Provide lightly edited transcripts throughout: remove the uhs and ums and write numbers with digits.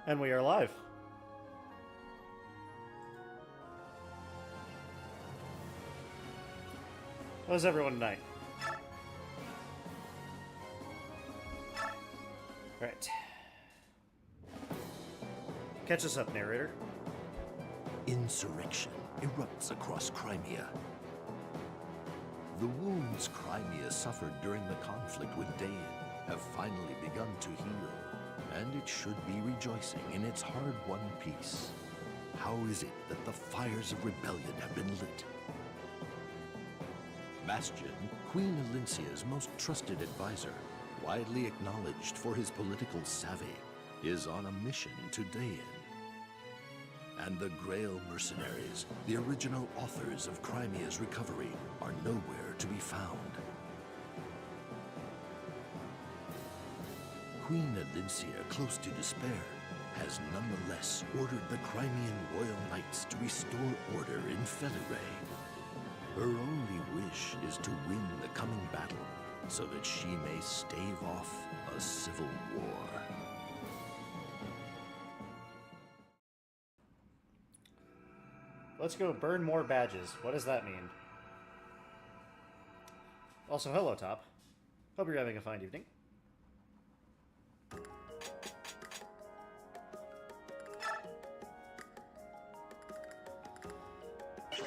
And we are live. How's everyone tonight? Right. Catch us up, narrator. Insurrection erupts across Crimea. The wounds Crimea suffered during the conflict with Dain have finally begun to heal, and it should be rejoicing in its hard-won peace. How is it that the fires of rebellion have been lit? Bastion, Queen Elincia's most trusted advisor, widely acknowledged for his political savvy, is on a mission to Dain. And the Grail mercenaries, the original authors of Crimea's recovery, are nowhere to be found. Queen Elincia, close to despair, has nonetheless ordered the Crimean Royal Knights to restore order in Feliray. Her only wish is to win the coming battle, so that she may stave off a civil war. Let's go burn more badges. What does that mean? Also, hello, Top. Hope you're having a fine evening.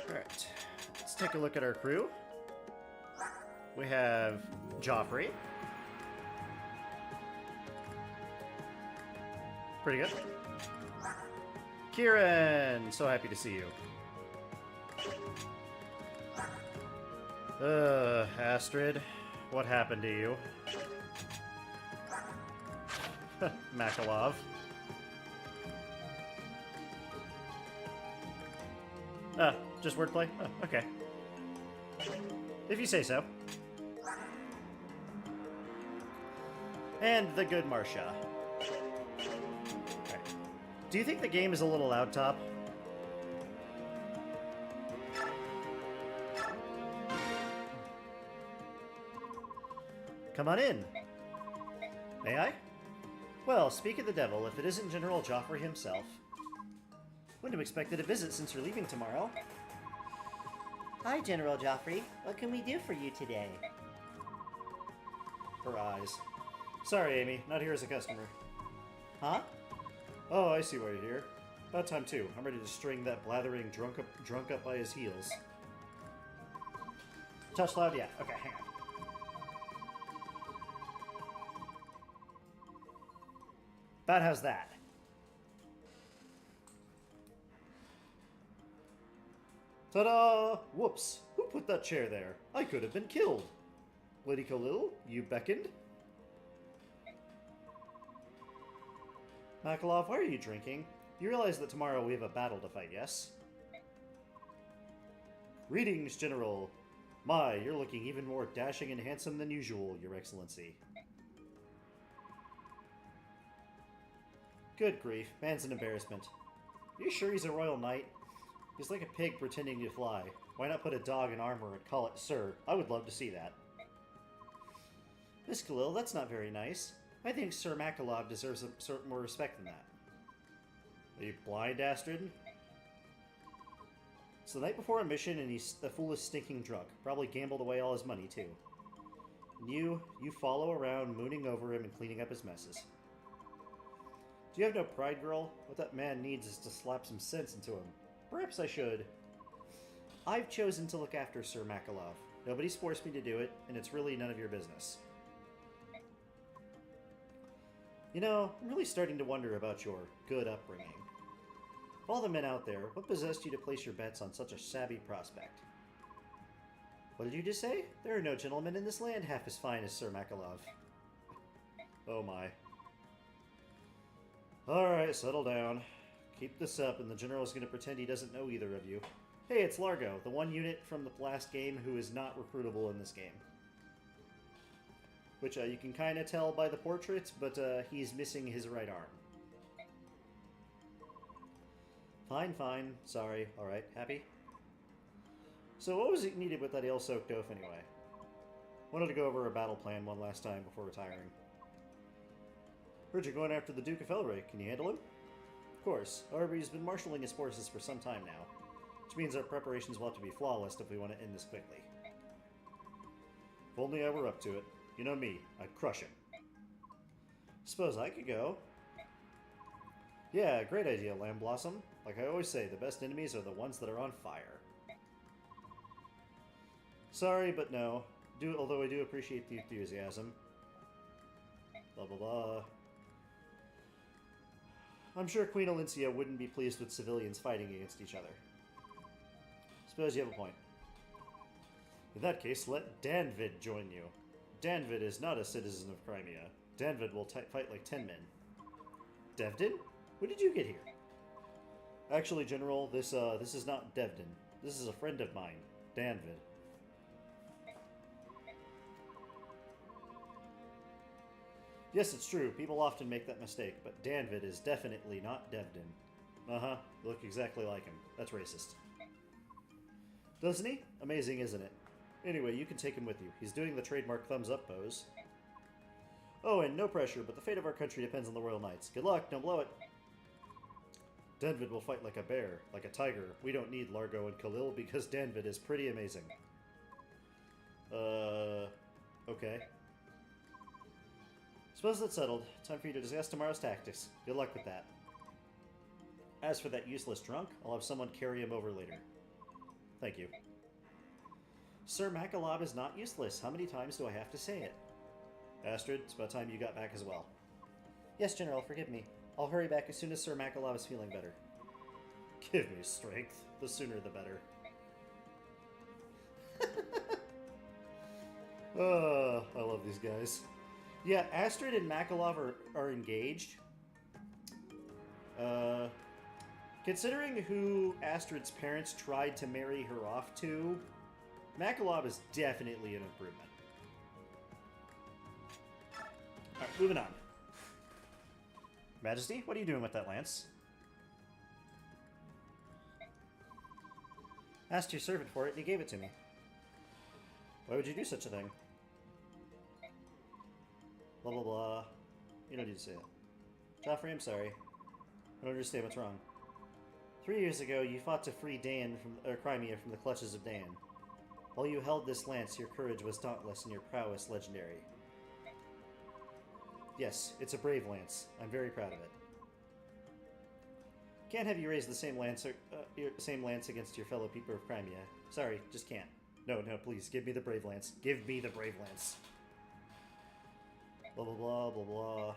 Alright. Let's take a look at our crew. We have Joffrey. Pretty good. Kieran! So happy to see you. Astrid, what happened to you? Makalov. Just wordplay? Oh, okay. If you say so. And the good Marcia. Right. Do you think the game is a little loud, Top? Come on in. May I? Well, speak of the devil, if it isn't General Joffrey himself. Wouldn't have expected a visit since you're leaving tomorrow. Hi, General Joffrey. What can we do for you today? Her eyes. Sorry, Amy. Not here as a customer. Huh? Oh, I see why you're here. About time, too. I'm ready to string that blathering drunk up by his heels. Touch loud? Yeah. Okay, hang on. About how's that? Ta-da! Whoops! Who put that chair there? I could have been killed. Lady Khalil, you beckoned? Makalov, why are you drinking? You realize that tomorrow we have a battle to fight, yes? Greetings, General. My, you're looking even more dashing and handsome than usual, Your Excellency. Good grief, man's an embarrassment. Are you sure he's a royal knight? He's like a pig pretending to fly. Why not put a dog in armor and call it Sir? I would love to see that. Miss Khalil, that's not very nice. I think Sir Makalov deserves a certain more respect than that. Are you blind, Astrid? It's the night before a mission and he's a foolish stinking drunk. Probably gambled away all his money, too. And you follow around mooning over him and cleaning up his messes. Do you have no pride, girl? What that man needs is to slap some sense into him. Perhaps I should. I've chosen to look after Sir Makalov. Nobody's forced me to do it, and it's really none of your business. You know, I'm really starting to wonder about your good upbringing. Of all the men out there, what possessed you to place your bets on such a shabby prospect? What did you just say? There are no gentlemen in this land half as fine as Sir Makalov. Oh my. Alright, settle down. Keep this up, and the General's going to pretend he doesn't know either of you. Hey, it's Largo, the one unit from the last game who is not recruitable in this game. Which you can kind of tell by the portraits, but he's missing his right arm. Fine, fine. Sorry. Alright, happy? So what was it needed with that ale-soaked oaf anyway? Wanted to go over a battle plan one last time before retiring. Heard you're going after the Duke of Felray. Can you handle him? course. However, he's been marshaling his forces for some time now, which means our preparations will have to be flawless if we want to end this quickly. If only I were up to it. You know me, I'd crush him. Suppose I could go. Yeah, great idea, Lamb Blossom. Like I always say, the best enemies are the ones that are on fire. Sorry, but no. Although I do appreciate the enthusiasm. Blah, blah, blah. I'm sure Queen Alencia wouldn't be pleased with civilians fighting against each other. Suppose you have a point. In that case, let Danvid join you. Danvid is not a citizen of Crimea. Danvid will fight like 10 men. Devdin? When did you get here? Actually, General, this is not Devdin. This is a friend of mine, Danvid. Yes, it's true. People often make that mistake, but Danvid is definitely not Devdin. Uh-huh. You look exactly like him. That's racist. Doesn't he? Amazing, isn't it? Anyway, you can take him with you. He's doing the trademark thumbs-up pose. Oh, and no pressure, but the fate of our country depends on the Royal Knights. Good luck, don't blow it. Danvid will fight like a bear, like a tiger. We don't need Largo and Khalil because Danvid is pretty amazing. Okay. Suppose that's settled. Time for you to discuss tomorrow's tactics. Good luck with that. As for that useless drunk, I'll have someone carry him over later. Thank you. Sir Makalab is not useless. How many times do I have to say it? Astrid, it's about time you got back as well. Yes, General, forgive me. I'll hurry back as soon as Sir Makalab is feeling better. Give me strength. The sooner the better. I love these guys. Yeah, Astrid and Makalov are engaged. Considering who Astrid's parents tried to marry her off to, Makalov is definitely an improvement. Alright, moving on. Majesty, what are you doing with that lance? Asked your servant for it, and he gave it to me. Why would you do such a thing? Blah, blah, blah. You don't need to say it. Joffrey, I'm sorry. I don't understand what's wrong. 3 years ago, you fought to free Crimea from the clutches of Dan. While you held this lance, your courage was dauntless and your prowess legendary. Yes, it's a brave lance. I'm very proud of it. Can't have you raise the same lance against your fellow people of Crimea. Sorry, just can't. No, please, give me the brave lance. Give me the brave lance. Blah, blah, blah, blah, blah.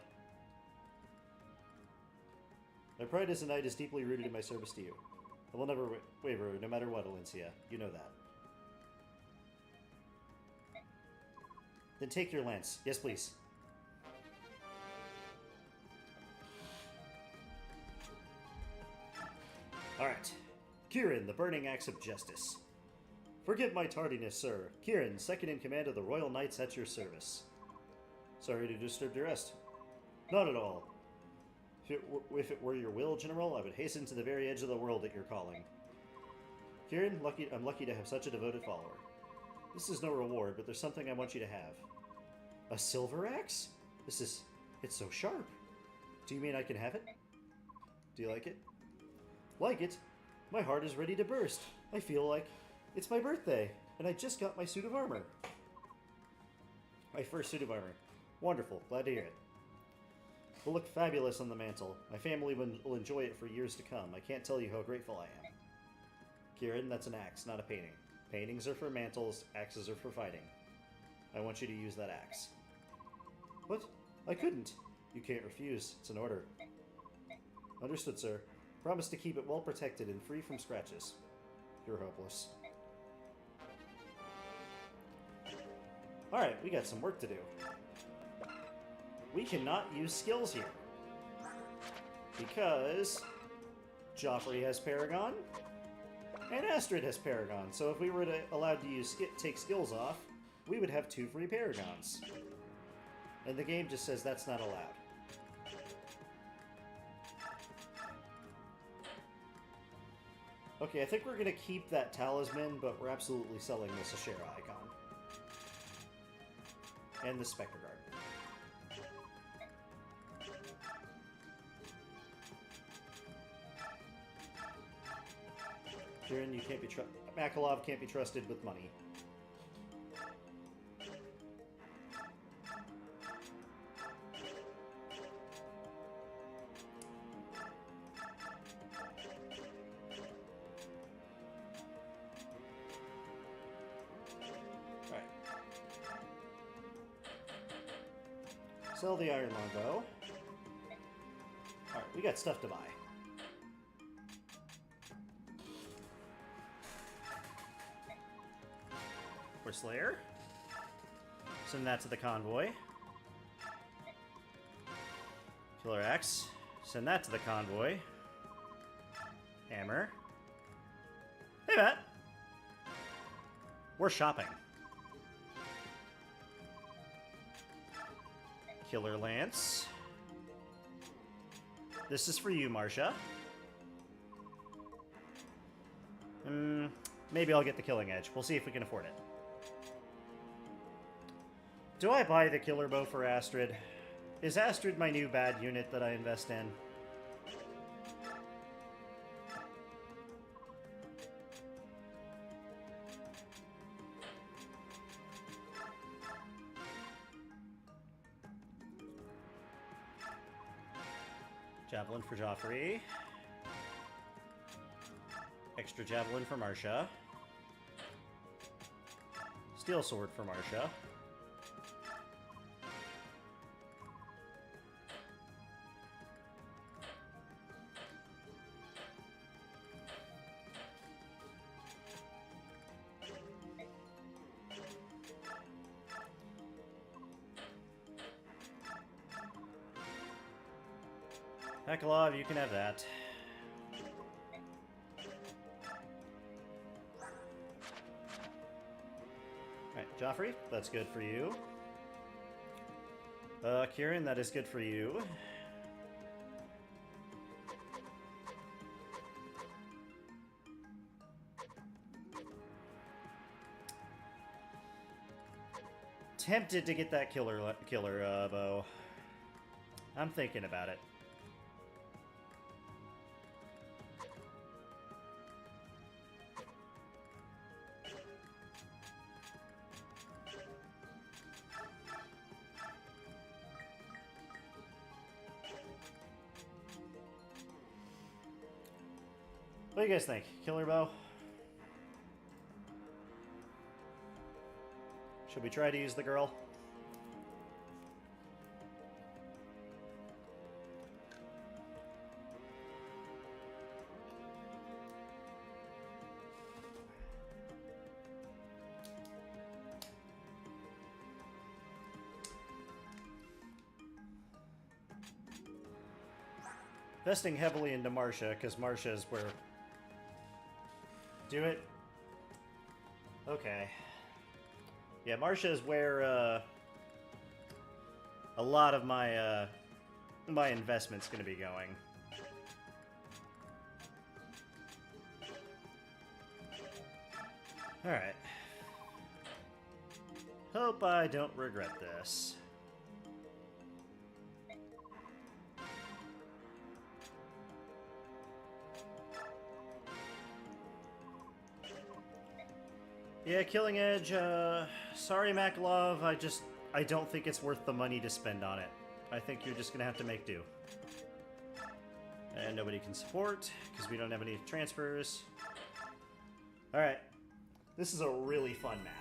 My pride as a knight is deeply rooted in my service to you. I will never waver, no matter what, Alencia. You know that. Then take your lance. Yes, please. Alright. Kieran, the Burning Axe of Justice. Forgive my tardiness, sir. Kieran, second in command of the Royal Knights at your service. Sorry to disturb your rest. Not at all. If it were your will, General, I would hasten to the very edge of the world at your calling. Kieran, I'm lucky to have such a devoted follower. This is no reward, but there's something I want you to have. A silver axe? It's so sharp. Do you mean I can have it? Do you like it? Like it? My heart is ready to burst. I feel like it's my birthday, and I just got my suit of armor. My first suit of armor. Wonderful. Glad to hear it. Will look fabulous on the mantle. My family will enjoy it for years to come. I can't tell you how grateful I am. Kieran, that's an axe, not a painting. Paintings are for mantles, axes are for fighting. I want you to use that axe. What? I couldn't. You can't refuse. It's an order. Understood, sir. Promise to keep it well protected and free from scratches. You're hopeless. Alright, we got some work to do. We cannot use skills here. Because Joffrey has Paragon, and Astrid has Paragon. So if we were allowed to take skills off, we would have 2 free Paragons. And the game just says that's not allowed. Okay, I think we're going to keep that talisman, but we're absolutely selling this Ashera icon. And the Spectre Guard. Kieran, you can't be Makalov can't be trusted with money. Alright. Sell the iron longbow. Alright, we got stuff to buy. Slayer. Send that to the convoy. Killer Axe. Send that to the convoy. Hammer. Hey, Matt. We're shopping. Killer Lance. This is for you, Marcia. Maybe I'll get the Killing Edge. We'll see if we can afford it. Do I buy the killer bow for Astrid? Is Astrid my new bad unit that I invest in? Javelin for Joffrey. Extra javelin for Marcia. Steel sword for Marcia. Makalov, you can have that. Alright, Joffrey, that's good for you. Kieran, that is good for you. Tempted to get that killer bow. I'm thinking about it. What do you guys think? Killer bow? Should we try to use the girl? Investing heavily into Marcia, because Marcia is where... Do it? Okay. Yeah, Marcia is where, a lot of my, my investment's gonna be going. Alright. Hope I don't regret this. Yeah, Killing Edge, sorry Makalov, I don't think it's worth the money to spend on it. I think you're just gonna have to make do. And nobody can support, because we don't have any transfers. Alright. This is a really fun map.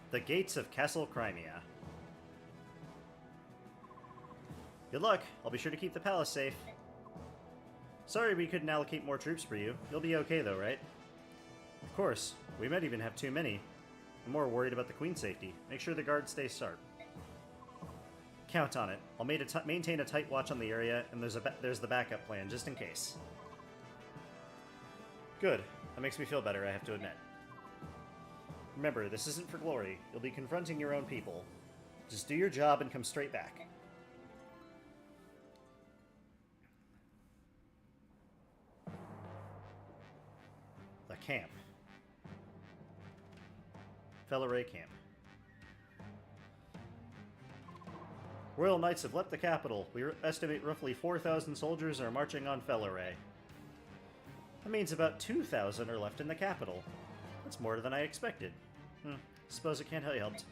The Gates of Castle Crimea. Good luck. I'll be sure to keep the palace safe. Sorry we couldn't allocate more troops for you. You'll be okay though, right? Of course. We might even have too many. I'm more worried about the Queen's safety. Make sure the guards stay sharp. Count on it. I'll maintain a tight watch on the area, and there's the backup plan, just in case. Good. That makes me feel better, I have to admit. Remember, this isn't for glory. You'll be confronting your own people. Just do your job and come straight back. The camp. Felleray camp. Royal Knights have left the capital. We estimate roughly 4,000 soldiers are marching on Felleray. That means about 2,000 are left in the capital. That's more than I expected. Suppose it can't be helped.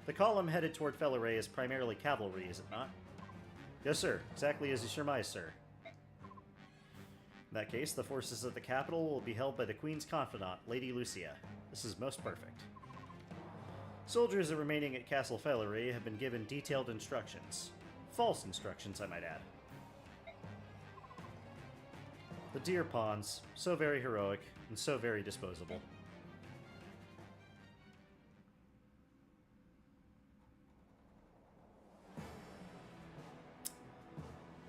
The column headed toward Felleray is primarily cavalry, is it not? Yes, sir. Exactly as you surmised, sir. In that case, the forces at the capital will be held by the Queen's confidant, Lady Lucia. This is most perfect. Soldiers remaining at Castle Felleray have been given detailed instructions. False instructions, I might add. The deer pawns, so very heroic, and so very disposable.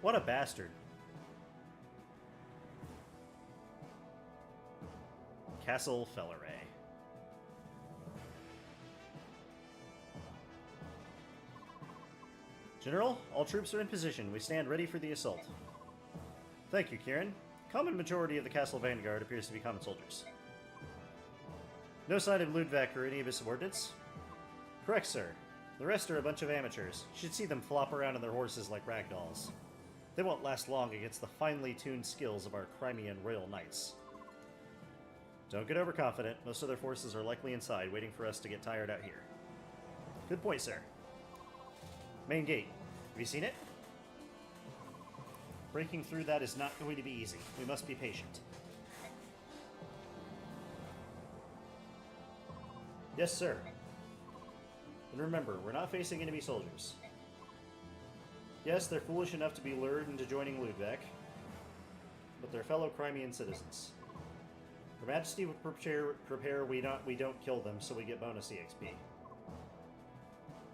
What a bastard. Castle Felleray. General, all troops are in position. We stand ready for the assault. Thank you, Kieran. Common majority of the castle vanguard appears to be common soldiers. No sign of Ludwig or any of his subordinates? Correct, sir. The rest are a bunch of amateurs. You should see them flop around on their horses like ragdolls. They won't last long against the finely tuned skills of our Crimean Royal Knights. Don't get overconfident. Most of their forces are likely inside, waiting for us to get tired out here. Good point, sir. Main gate. Have you seen it? Breaking through that is not going to be easy. We must be patient. Yes, sir. And remember, we're not facing enemy soldiers. Yes, they're foolish enough to be lured into joining Ludwig, but they're fellow Crimean citizens. Her Majesty would prepare we don't kill them, so we get bonus EXP.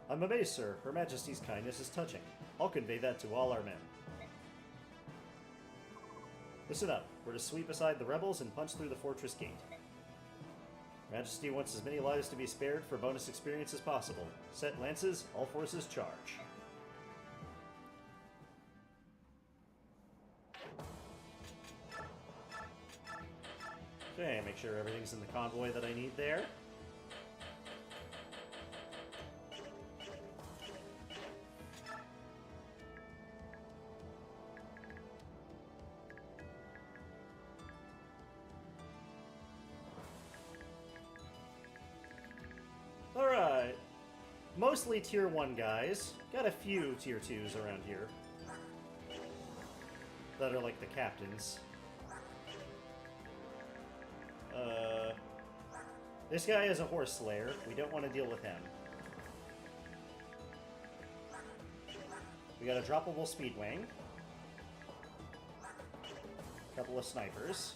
I'm amazed, sir. Her Majesty's kindness is touching. I'll convey that to all our men. Listen up. We're to sweep aside the rebels and punch through the fortress gate. Her Majesty wants as many lives to be spared for bonus experience as possible. Set lances, all forces charge. Okay, make sure everything's in the convoy that I need there. Alright. Mostly tier 1 guys. Got a few tier 2s around here. That are like the captains. This guy is a horse slayer. We don't want to deal with him. We got a droppable speed wing. A couple of snipers.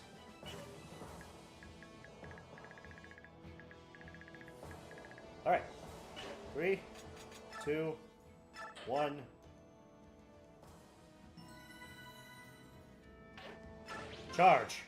Alright. 3, 2, 1. Charge!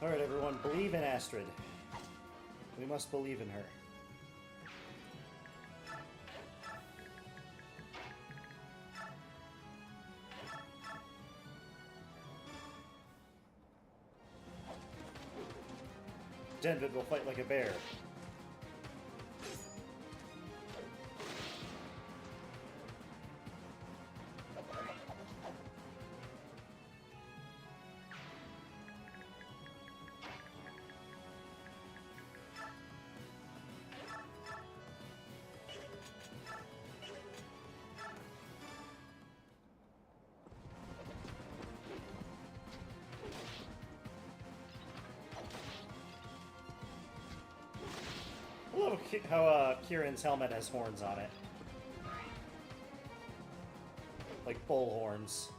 Alright, everyone, believe in Astrid. We must believe in her. Denvid will fight like a bear. love how Kieran's helmet has horns on it. Like bull horns.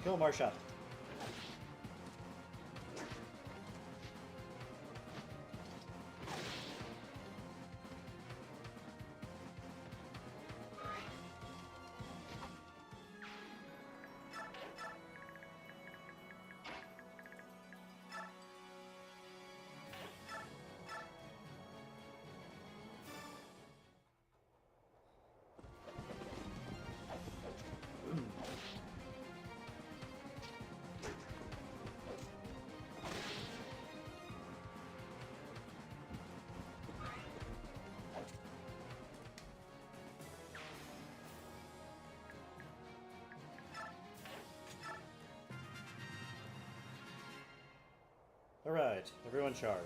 Kill Marsha. Alright, everyone charge.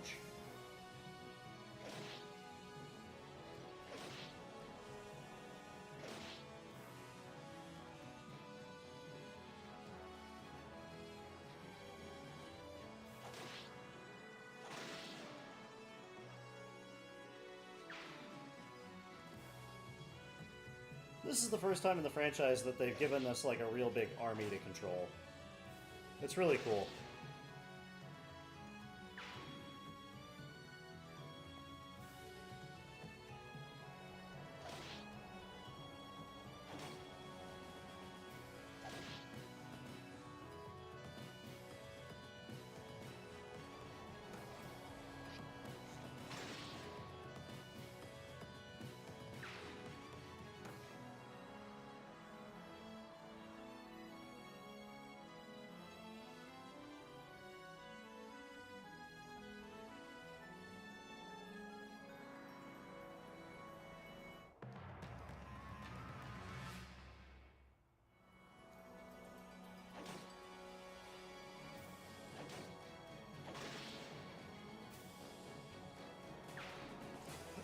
This is the first time in the franchise that they've given us like a real big army to control. It's really cool.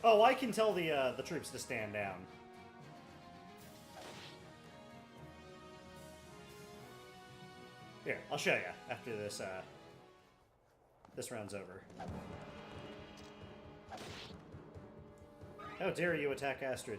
Oh, I can tell the troops to stand down. Here, I'll show you after this this round's over. How dare you attack Astrid?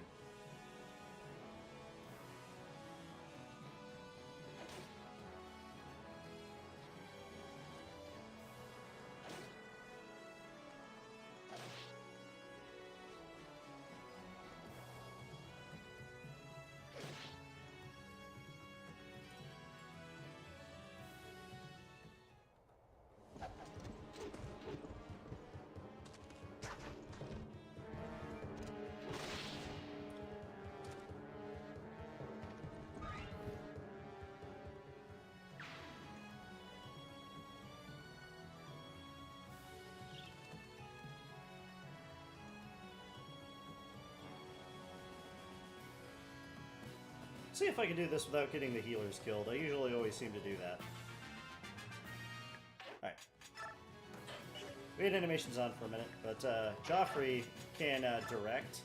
See if I can do this without getting the healers killed. I usually always seem to do that. Alright. We had animations on for a minute, but Joffrey can direct.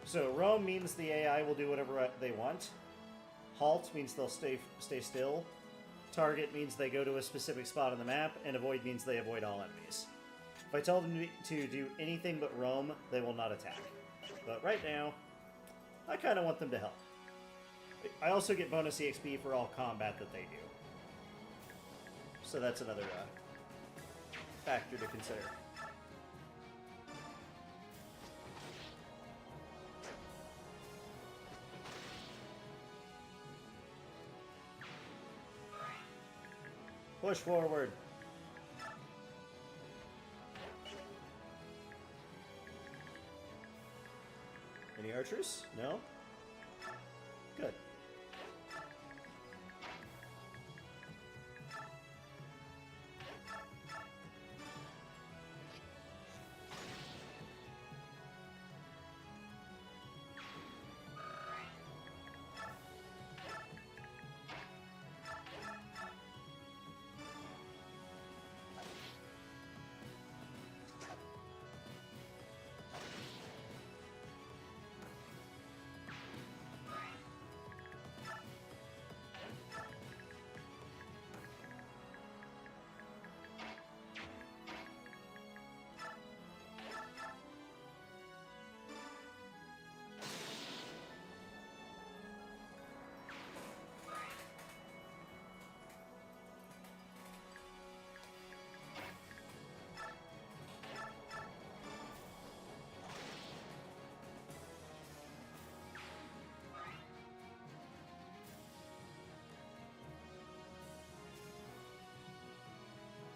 So roam means the AI will do whatever they want. Halt means they'll stay still. Target means they go to a specific spot on the map, and avoid means they avoid all enemies. If I tell them to do anything but roam, they will not attack. But right now, I kind of want them to help. I also get bonus EXP for all combat that they do. So that's another factor to consider. Push forward. Any archers? No? Good.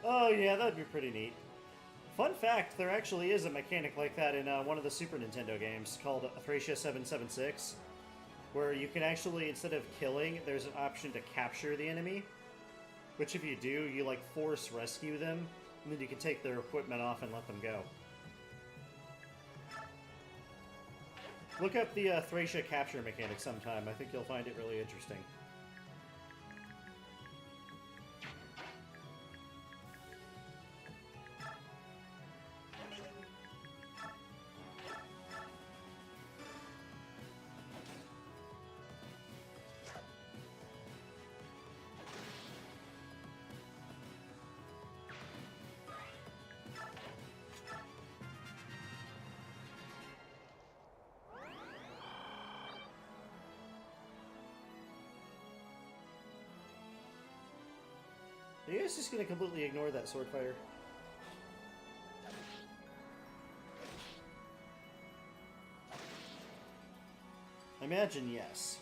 Oh yeah, that'd be pretty neat. Fun fact, there actually is a mechanic like that in one of the Super Nintendo games called Thracia 776, where you can actually, instead of killing, there's an option to capture the enemy, which if you do, you like force rescue them, and then you can take their equipment off and let them go. Look up the Thracia capture mechanic sometime. I think you'll find it really interesting. Are you guys just going to completely ignore that sword fighter? I imagine yes.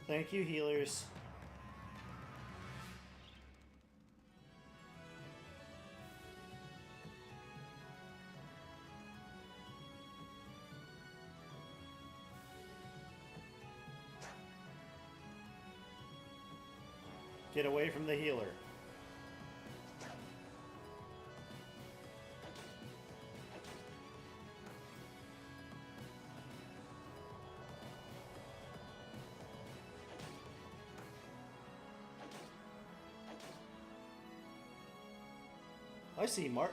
Thank you, healers. Get away from the healer.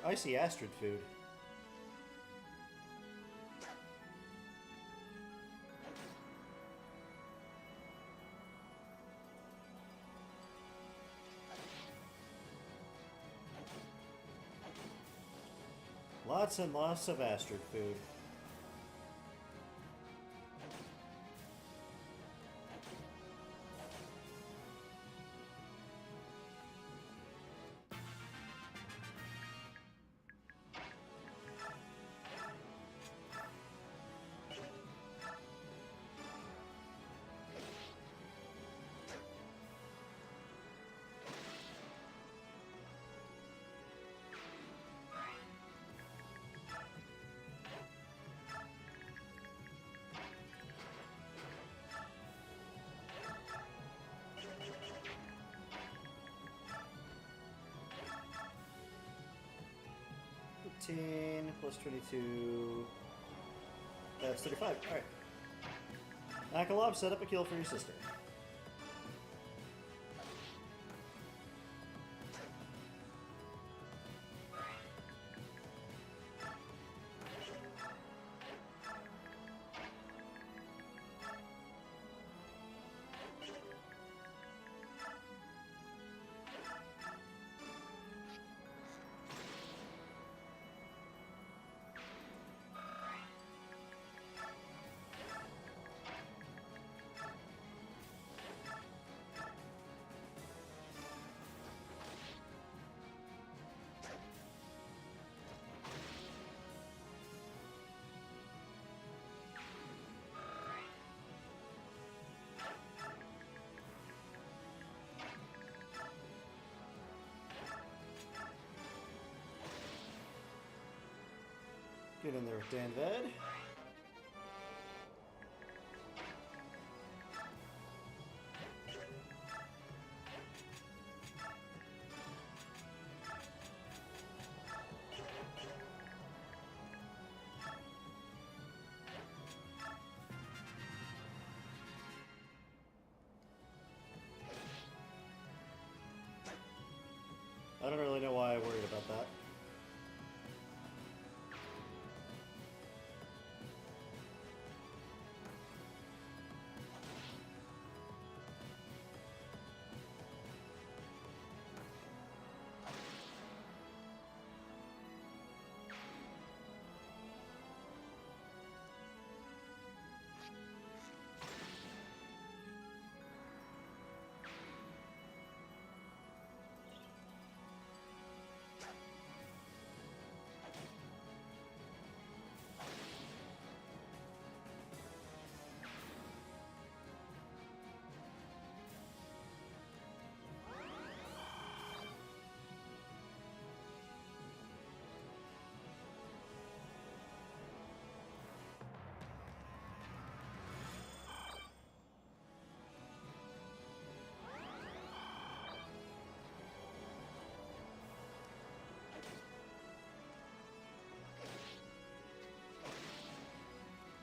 I see Astrid food. Lots and lots of Astrid food. Plus 22. That's 35. Alright. Akalob, set up a kill for your sister. Get in there with Danved. I don't really know why I worried about that.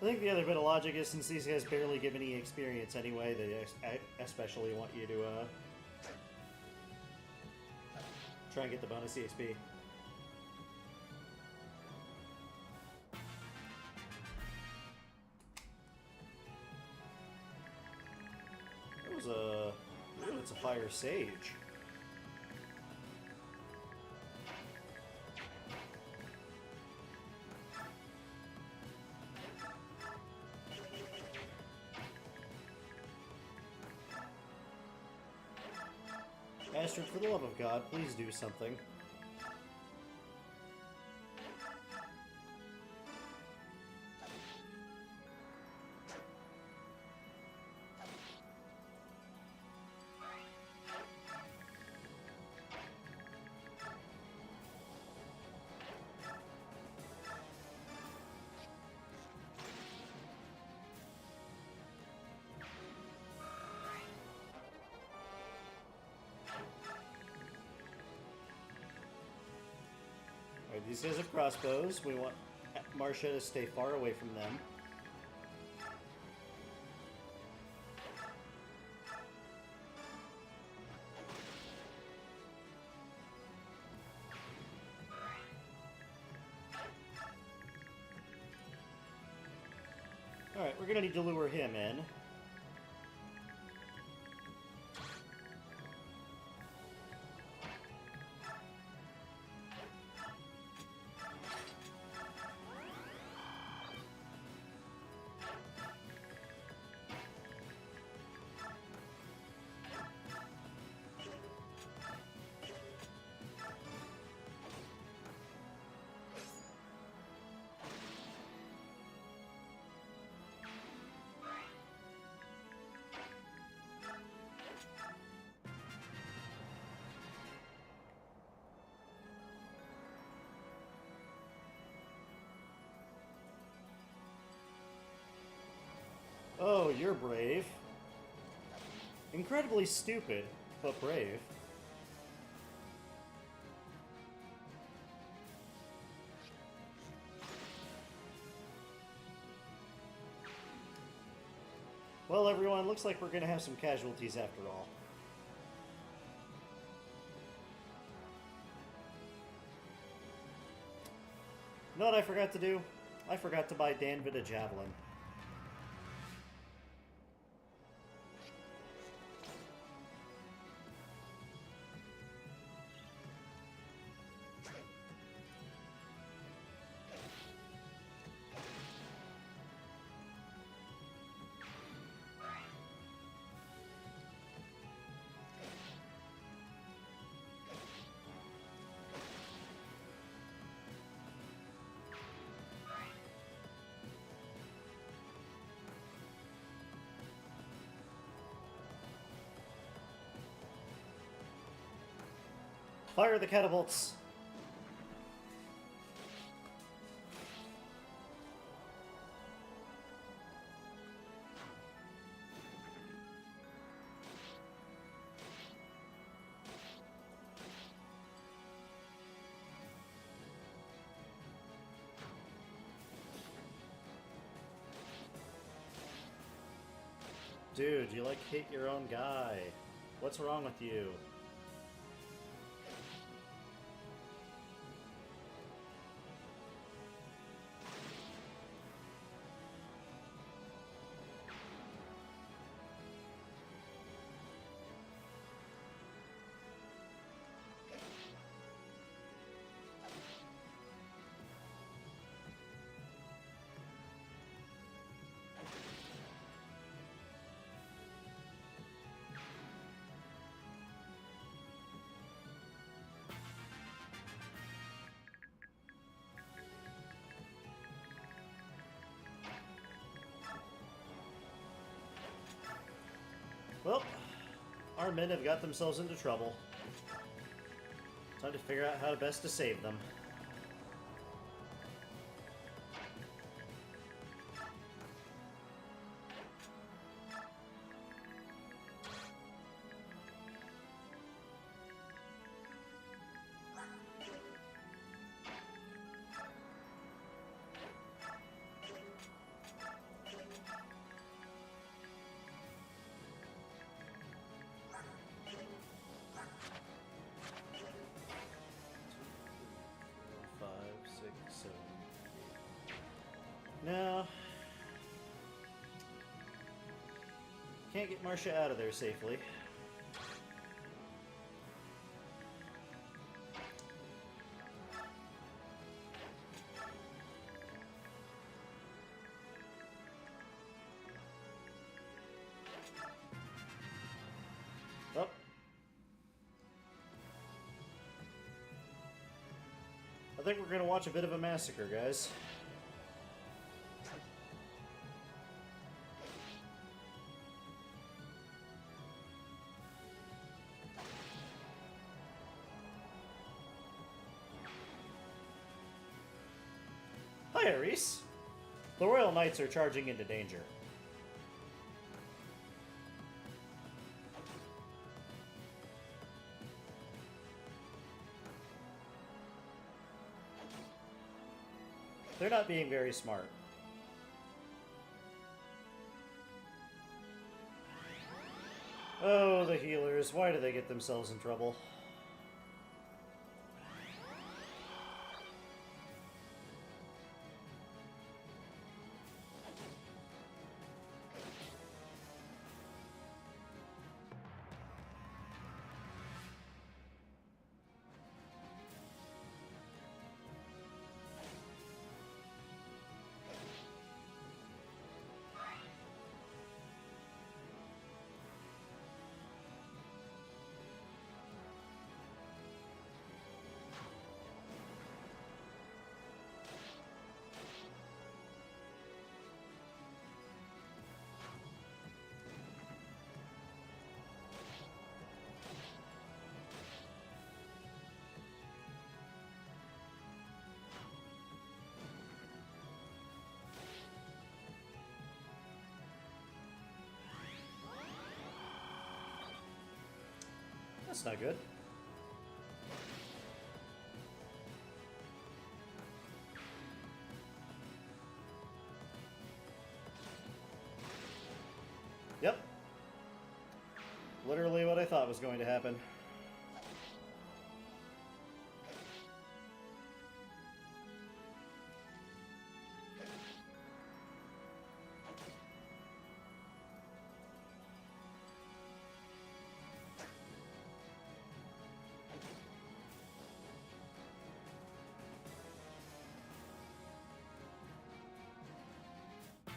I think the other bit of logic is since these guys barely give any experience anyway, they especially want you to try and get the bonus EXP. That was a... Ooh, it's a fire sage. Astrid, for the love of God, please do something. These guys have crossbows. We want Marcia to stay far away from them. Alright, we're gonna need to lure him in. Oh, you're brave. Incredibly stupid, but brave. Well, everyone, looks like we're gonna have some casualties after all. You know what I forgot to do? I forgot to buy Danvid a javelin. Fire the catapults! Dude, you like hit your own guy. What's wrong with you? Well, our men have got themselves into trouble. Time to figure out how best to save them. can't get Marcia out of there safely. Oh. I think we're going to watch a bit of a massacre, guys. Hi, Ares. The Royal Knights are charging into danger. They're not being very smart. Oh, the healers. Why do they get themselves in trouble? That's not good. Yep. Literally what I thought was going to happen.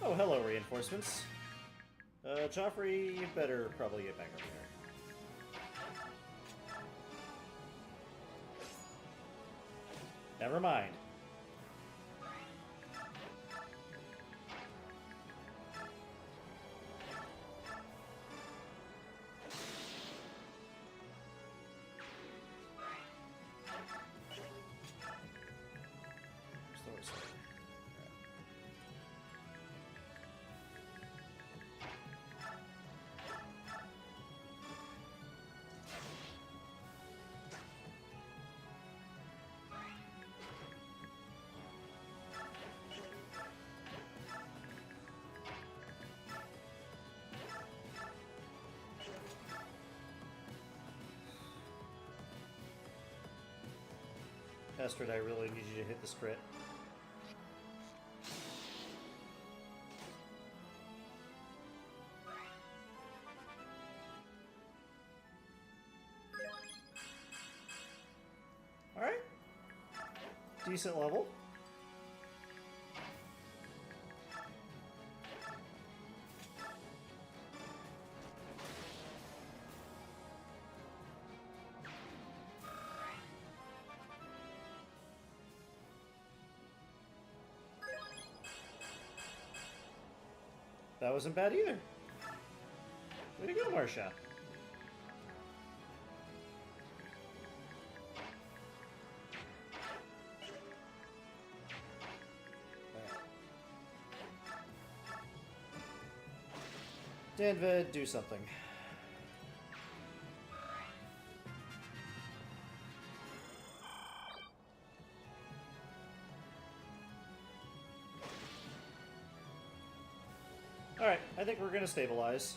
Oh, hello, reinforcements. Joffrey, you better probably get back over there. Never mind. Astrid, I really need you to hit this crit. Alright. Decent level. That wasn't bad either. Way to go, Marcia. Danvid, do something. Alright, I think we're gonna stabilize.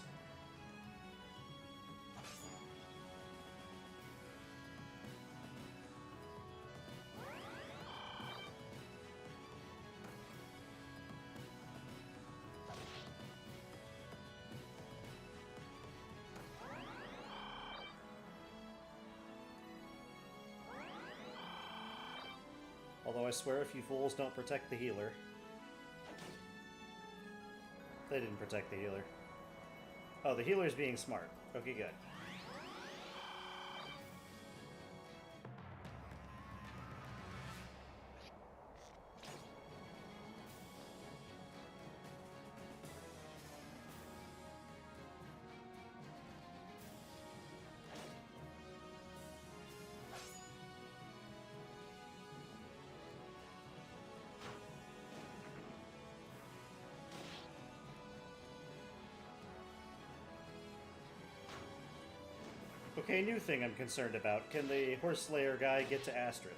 Although I swear if you fools don't protect the healer. They didn't protect the healer. Oh, the healer's being smart. Okay, good. Okay, new thing I'm concerned about. Can the Horse Slayer guy get to Astrid?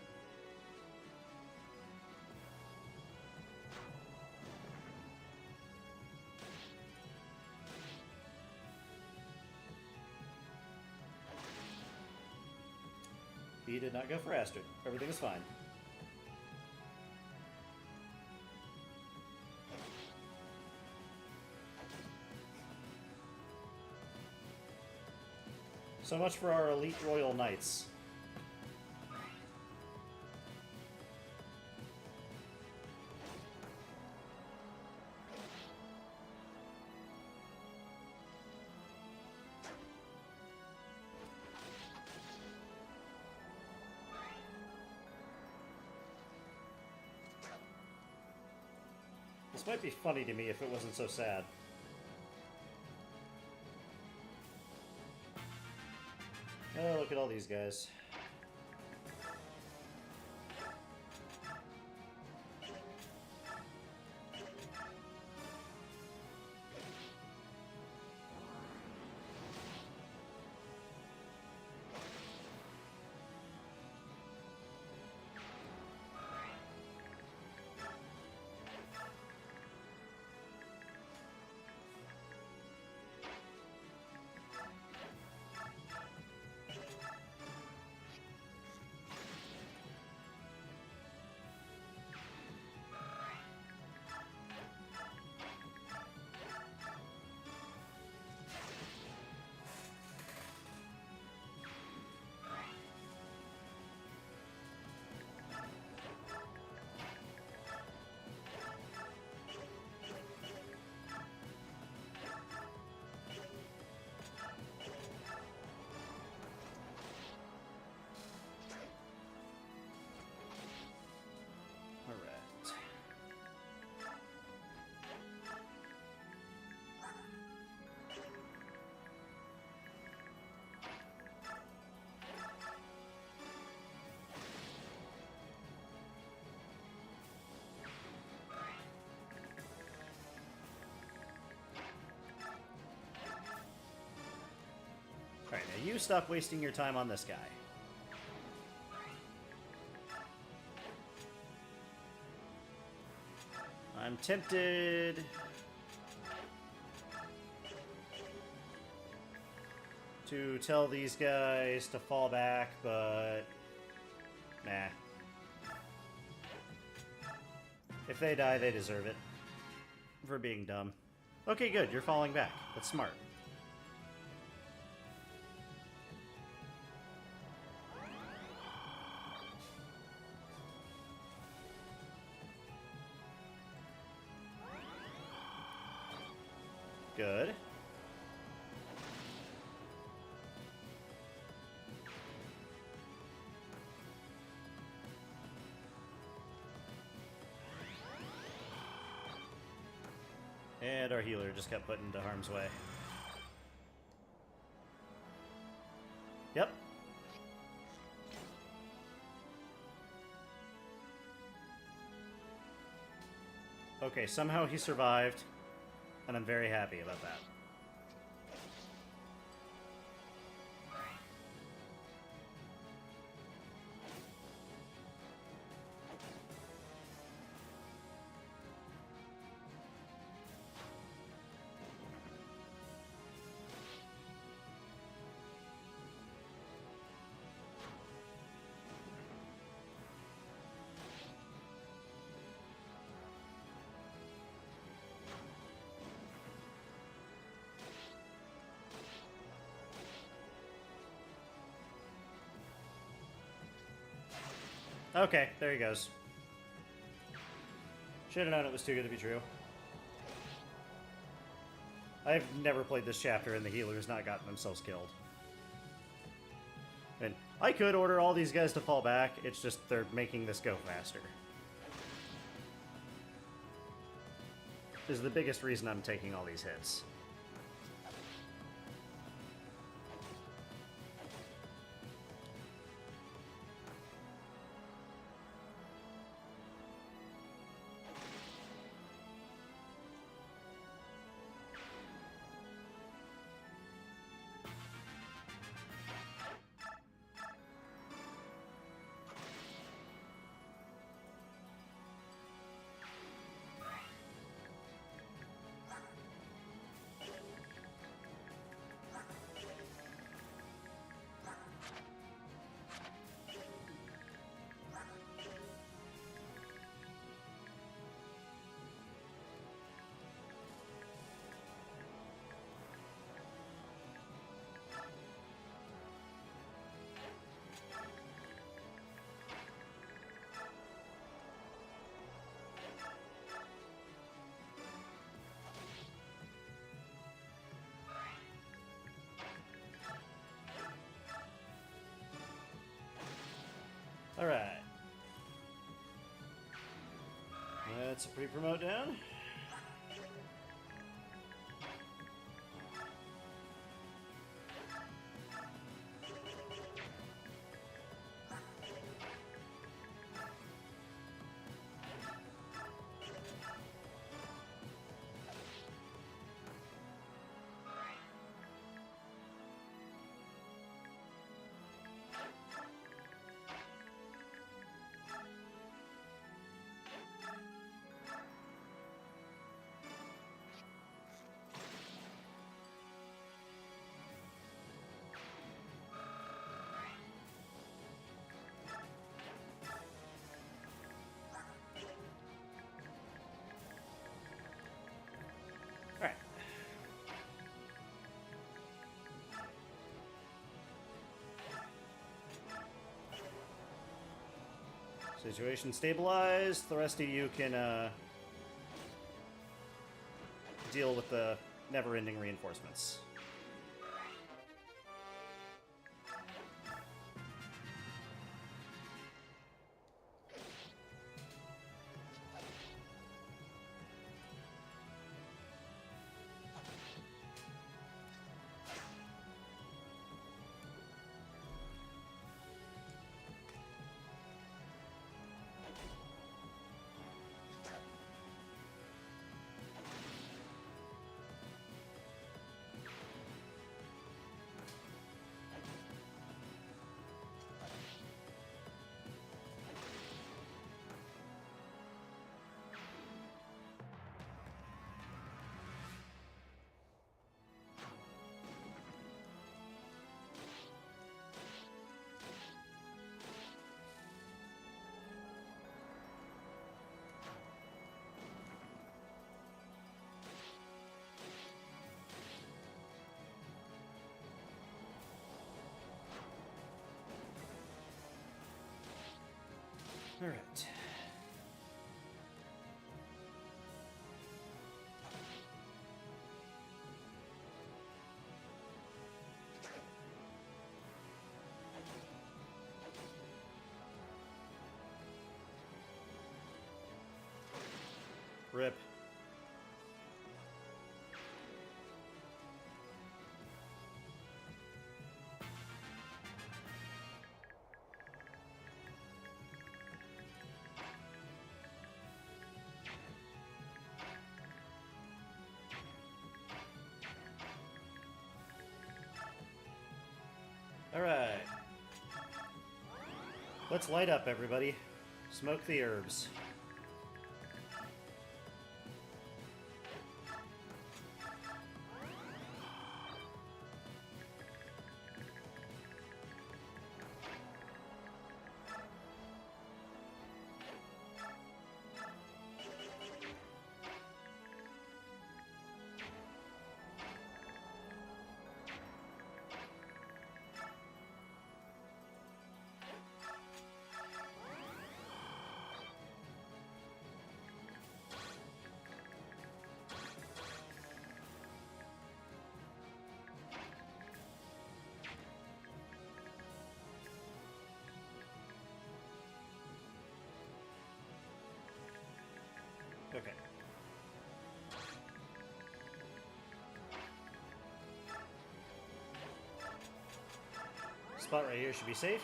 He did not go for Astrid. Everything is fine. So much for our elite royal knights. This might be funny to me if it wasn't so sad. Oh, look at all these guys. Alright, now you stop wasting your time on this guy. I'm tempted to tell these guys to fall back, but nah. If they die, they deserve it for being dumb. Okay, good. You're falling back. That's smart. Good. And our healer just got put into harm's way. Yep. Okay, somehow he survived, and I'm very happy about that. Okay, there he goes. Should have known it was too good to be true. I've never played this chapter and the healer has not gotten themselves killed. And I could order all these guys to fall back, it's just they're making this go faster. This is the biggest reason I'm taking all these hits. Alright. That's a pre-promote down. Alright. Situation stabilized. The rest of you can deal with the never-ending reinforcements. All right. Rip. All right. Let's light up, everybody. Smoke the herbs. spot right here should be safe.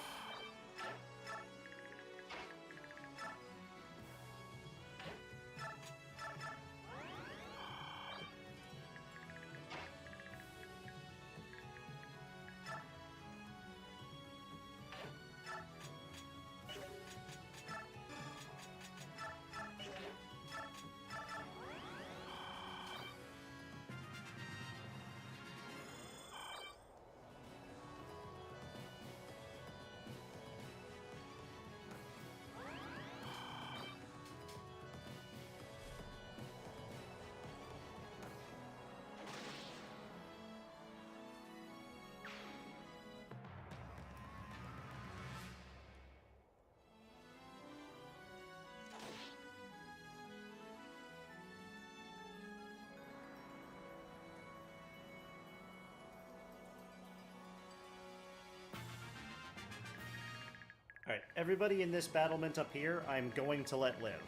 Alright, everybody in this battlement up here, I'm going to let live.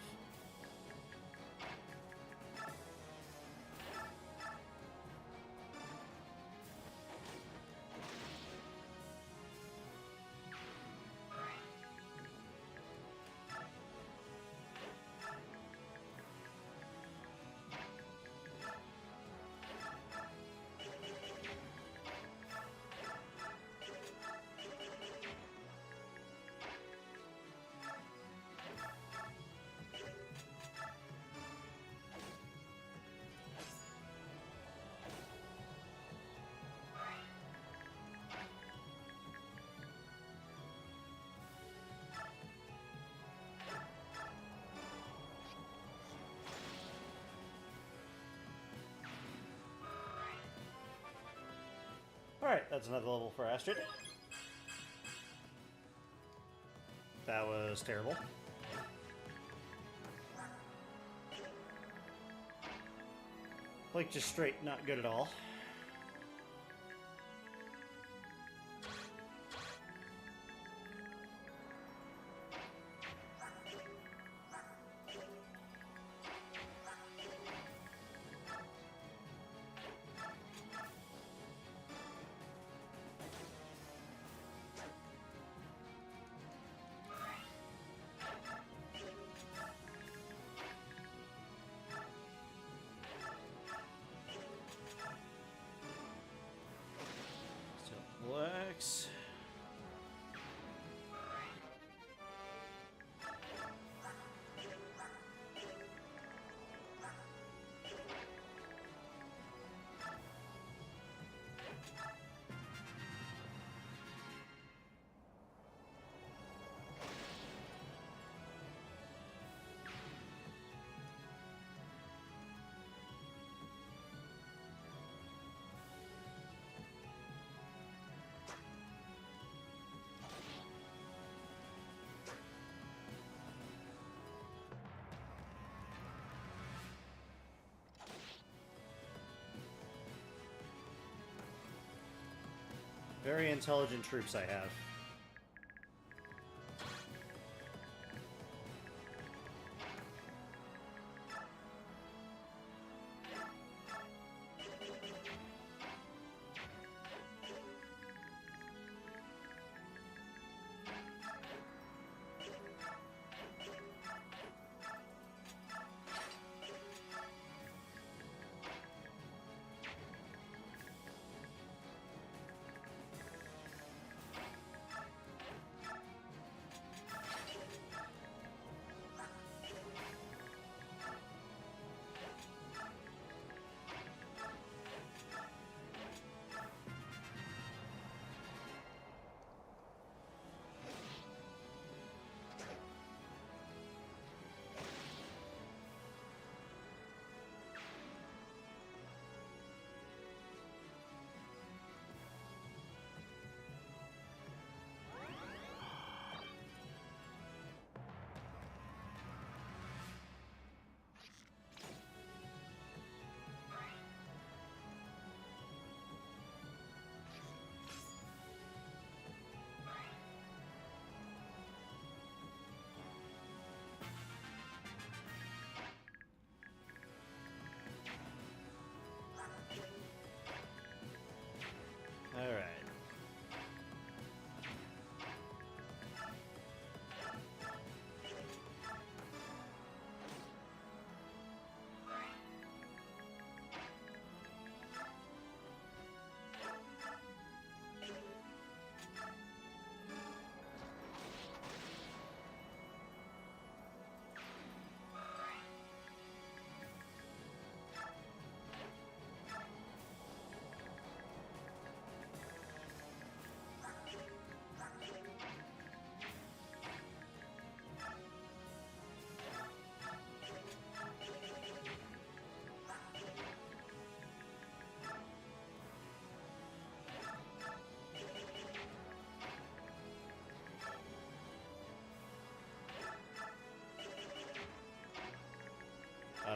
Alright, that's another level for Astrid. That was terrible. Like, just straight not good at all. Relax. Very intelligent troops I have.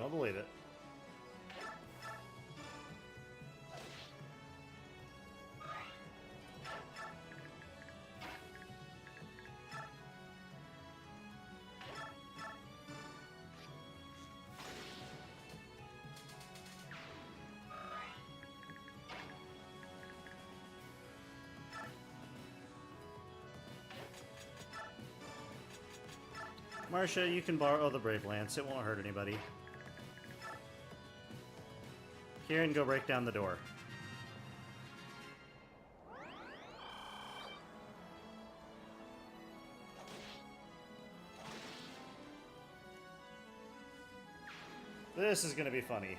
Don't believe it. Marcia, you can borrow the Brave Lance. It won't hurt anybody. Kieran, go break down the door. This is gonna be funny.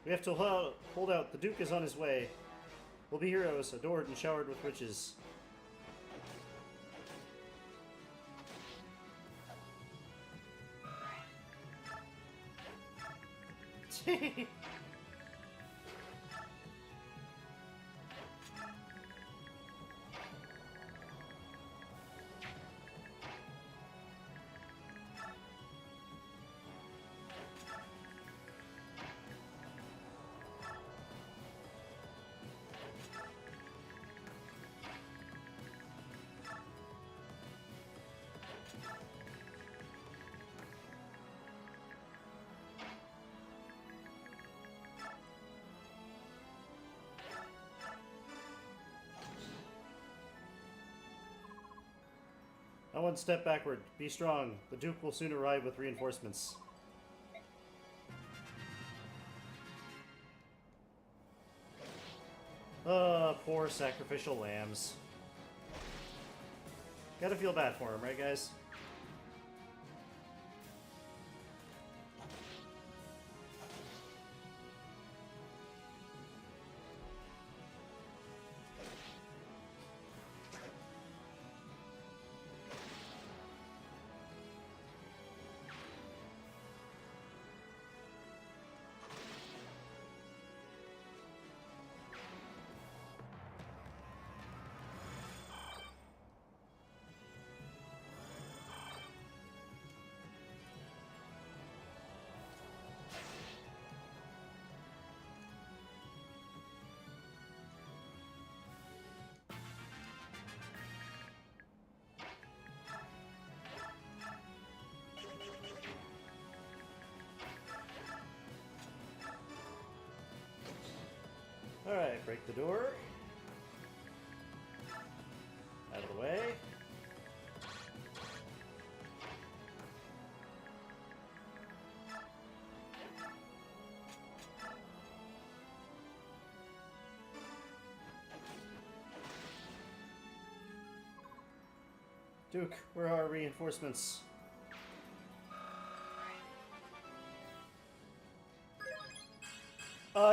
We have to hold out. The Duke is on his way. We'll be heroes, adored and showered with riches. Not one step backward. Be strong. The Duke will soon arrive with reinforcements. Poor sacrificial lambs. Gotta feel bad for him, right, guys? Alright, break the door. Out of the way. Duke, where are our reinforcements?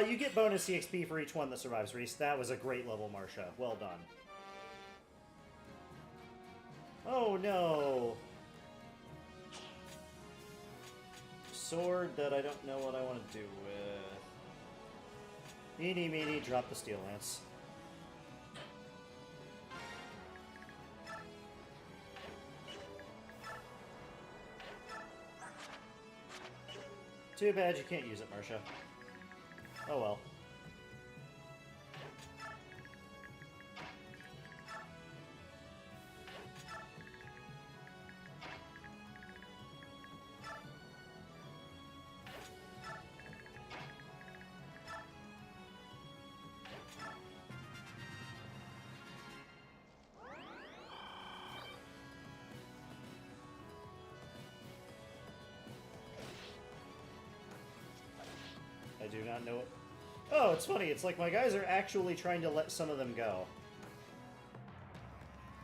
You get bonus EXP for each one that survives, Reese. That was a great level, Marcia. Well done. Oh, no. Sword that I don't know what I want to do with. Eeny, meeny, drop the steel lance. Too bad you can't use it, Marcia. Oh well. I do not know Oh, it's funny. It's like my guys are actually trying to let some of them go.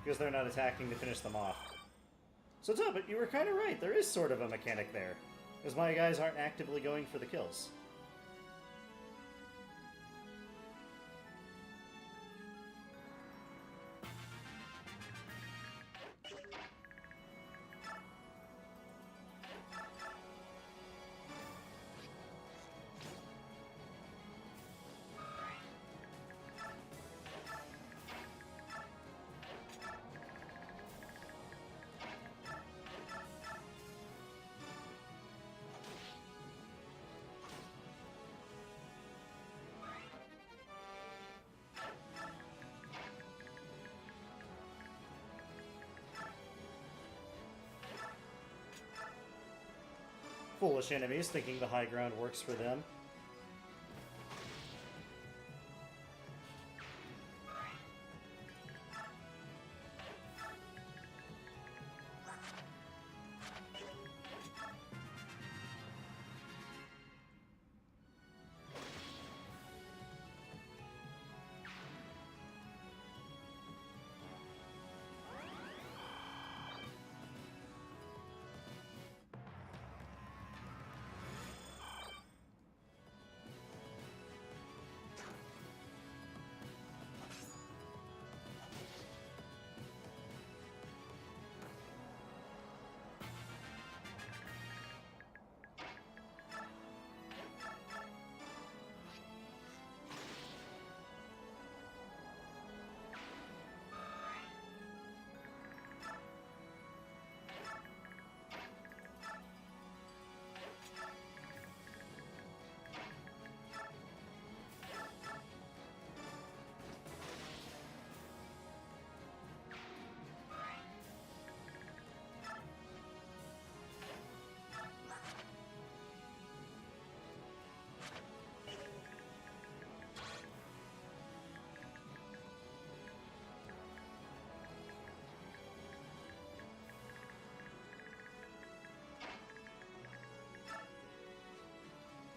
Because they're not attacking to finish them off. So, but you were kind of right. There is sort of a mechanic there. Because my guys aren't actively going for the kills. Foolish enemies thinking the high ground works for them.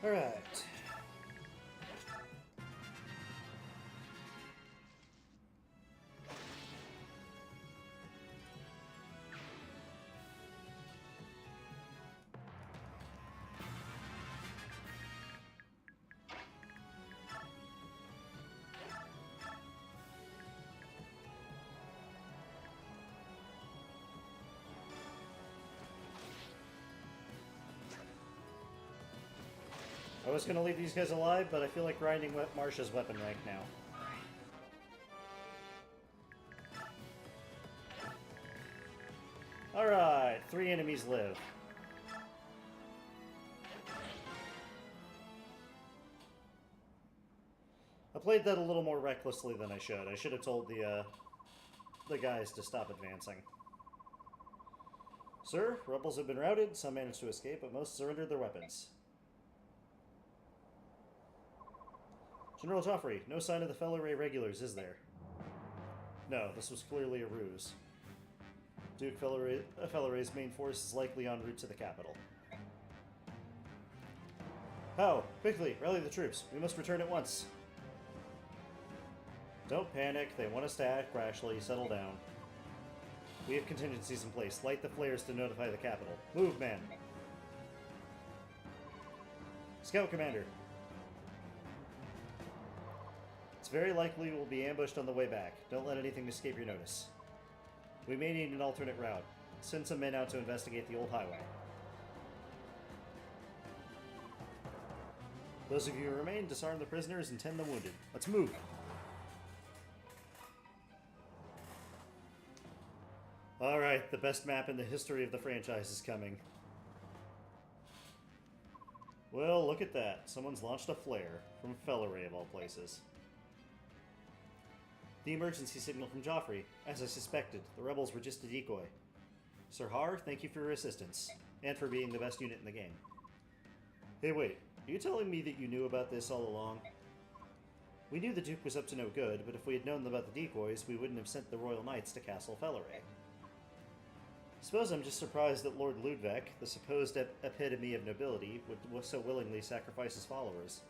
Alright. I was going to leave these guys alive, but I feel like grinding Marsha's weapon rank now. Alright, 3 enemies live. I played that a little more recklessly than I should. I should have told the guys to stop advancing. Sir, rebels have been routed. Some managed to escape, but most surrendered their weapons. General Joffrey, no sign of the Felleray regulars, is there? No, this was clearly a ruse. Duke Felleray's main force is likely en route to the capital. How? Quickly, rally the troops. We must return at once. Don't panic. They want us to act rashly. Settle down. We have contingencies in place. Light the flares to notify the capital. Move, men. Scout Commander. It's very likely we'll be ambushed on the way back. Don't let anything escape your notice. We may need an alternate route. Send some men out to investigate the old highway. Those of you who remain, disarm the prisoners and tend the wounded. Let's move! Alright, the best map in the history of the franchise is coming. Well, look at that. Someone's launched a flare from Felleray of all places. The emergency signal from Joffrey. As I suspected, the rebels were just a decoy. Sir Har, thank you for your assistance, and for being the best unit in the game. Hey, wait. Are you telling me that you knew about this all along? We knew the Duke was up to no good, but if we had known about the decoys, we wouldn't have sent the Royal Knights to Castle Felleray. Suppose I'm just surprised that Lord Ludwig, the supposed epitome of nobility, would so willingly sacrifice his followers.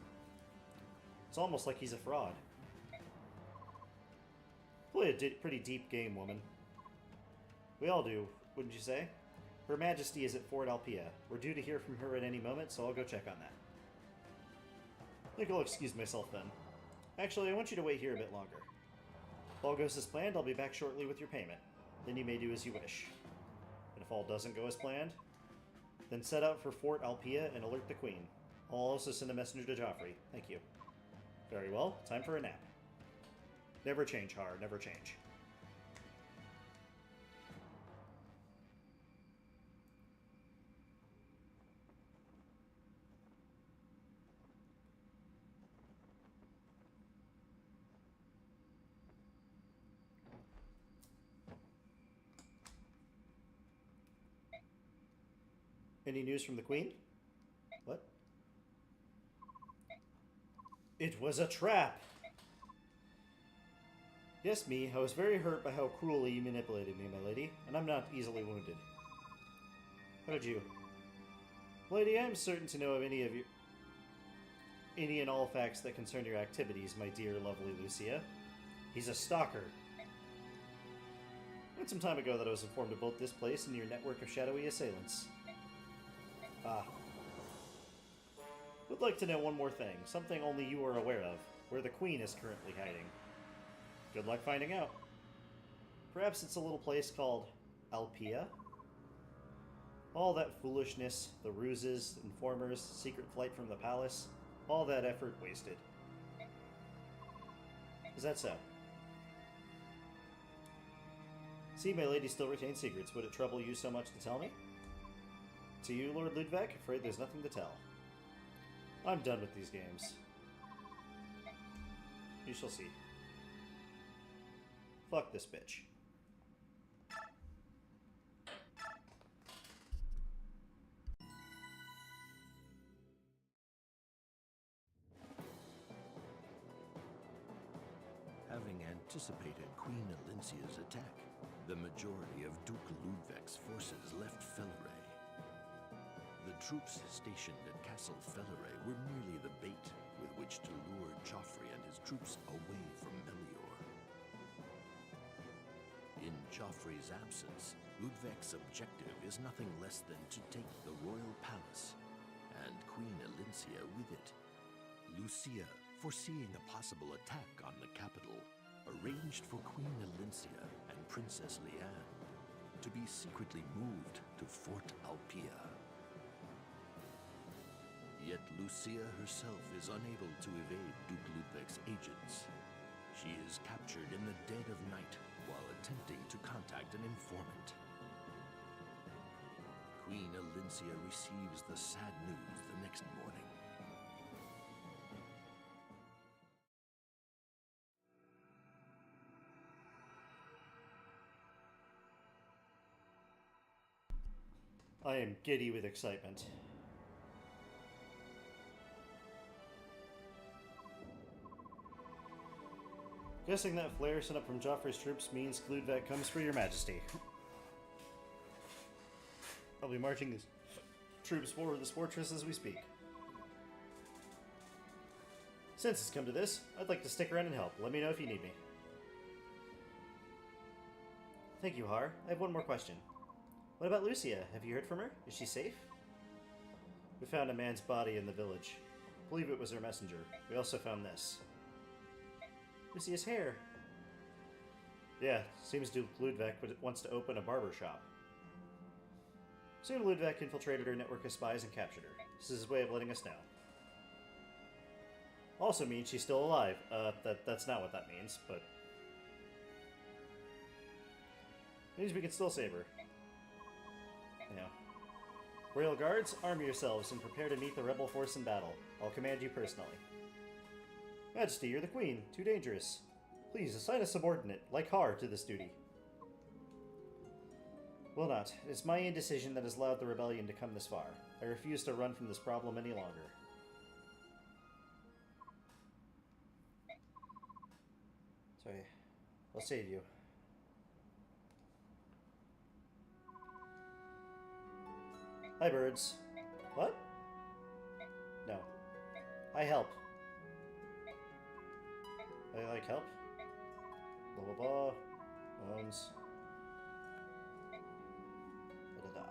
It's almost like he's a fraud. Play a pretty deep game, woman. We all do, wouldn't you say? Her Majesty is at Fort Alpia. We're due to hear from her at any moment, so I'll go check on that. I think I'll excuse myself then. Actually, I want you to wait here a bit longer. If all goes as planned, I'll be back shortly with your payment. Then you may do as you wish. And if all doesn't go as planned, then set out for Fort Alpia and alert the Queen. I'll also send a messenger to Joffrey. Thank you. Very well, time for a nap. Never change, Har, never change. Any news from the Queen? What? It was a trap! Yes, me, I was very hurt by how cruelly you manipulated me, my lady, and I'm not easily wounded. How did you? Lady, I am certain to know of any and all facts that concern your activities, my dear, lovely Lucia. He's a stalker. Quite some time ago that I was informed of both this place and your network of shadowy assailants. Ah. Would like to know one more thing, something only you are aware of, where the Queen is currently hiding. Good luck finding out. Perhaps it's a little place called Alpia? All that foolishness, the ruses, informers, secret flight from the palace, all that effort wasted. Is that so? See, my lady still retains secrets. Would it trouble you so much to tell me? To you, Lord Ludwig, afraid there's nothing to tell. I'm done with these games. You shall see. Fuck this bitch. Having anticipated Queen Elincia's attack, the majority of Duke Ludwig's forces left Felleray. The troops stationed at Castle Felleray were merely the bait with which to lure Joffrey and his troops away from Melior. In Joffrey's absence, Ludwig's objective is nothing less than to take the royal palace, and Queen Elincia with it. Lucia, foreseeing a possible attack on the capital, arranged for Queen Elincia and Princess Leanne to be secretly moved to Fort Alpia. Yet Lucia herself is unable to evade Duke Ludwig's agents. She is captured in the dead of night while attempting to contact an informant. Queen Elincia receives the sad news the next morning. I am giddy with excitement. Guessing that flare sent up from Joffrey's troops means Ludwig comes for your majesty. I'll be marching his troops forward this fortress as we speak. Since it's come to this, I'd like to stick around and help. Let me know if you need me. Thank you, Har. I have one more question. What about Lucia? Have you heard from her? Is she safe? We found a man's body in the village. I believe it was her messenger. We also found this. Lucia's hair. Yeah, seems Duke Ludwig wants to open a barber shop. Soon Ludwig infiltrated her network of spies and captured her. This is his way of letting us know. Also means she's still alive. That's not what that means, but... means we can still save her. Yeah. Royal Guards, arm yourselves and prepare to meet the rebel force in battle. I'll command you personally. Majesty, you're the Queen. Too dangerous. Please, assign a subordinate, like Har, to this duty. Will not. It's my indecision that has allowed the rebellion to come this far. I refuse to run from this problem any longer. Sorry. I'll save you. Hi, birds. What? No. I help. I like help. Blah blah blah. Owns. Da da da.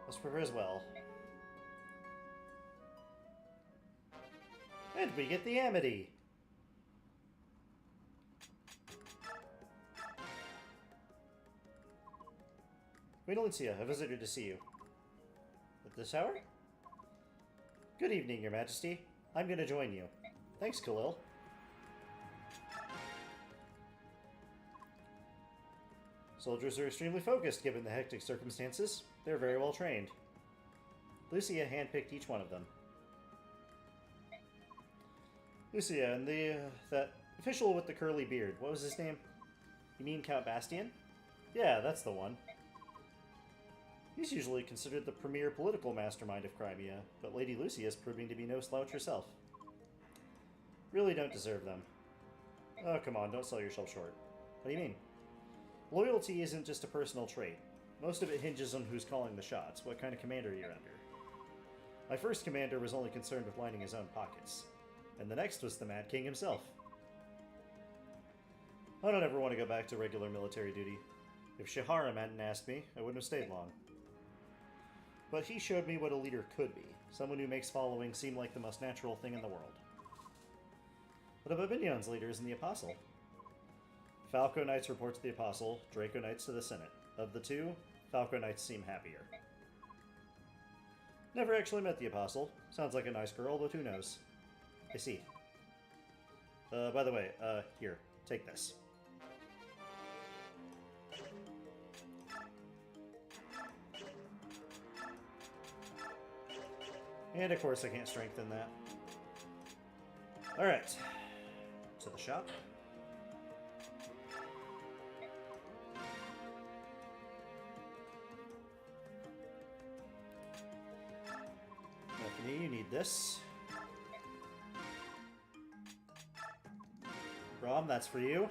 Let's prepare as well. And we get the Amity! Queen Alicia, a visitor to see you. At this hour? Good evening, Your Majesty. I'm going to join you. Thanks, Khalil. Soldiers are extremely focused given the hectic circumstances. They're very well trained. Lucia handpicked each one of them. Lucia, and that official with the curly beard, what was his name? You mean Count Bastian? Yeah, that's the one. He's usually considered the premier political mastermind of Crimea, but Lady Lucia is proving to be no slouch herself. Really don't deserve them. Oh, come on, don't sell yourself short. What do you mean? Loyalty isn't just a personal trait. Most of it hinges on who's calling the shots, what kind of commander you're under. My first commander was only concerned with lining his own pockets, and the next was the Mad King himself. I don't ever want to go back to regular military duty. If Shaharam hadn't asked me, I wouldn't have stayed long. But he showed me what a leader could be, someone who makes following seem like the most natural thing in the world. What about Binyon's leaders and the Apostle? Falco Knights report to the Apostle, Draco Knights to the Senate. Of the two, Falco Knights seem happier. Never actually met the Apostle. Sounds like a nice girl, but who knows? I see. By the way, here, take this. And of course I can't strengthen that. Alright. To the shop. Anthony, you need this. Rom, that's for you.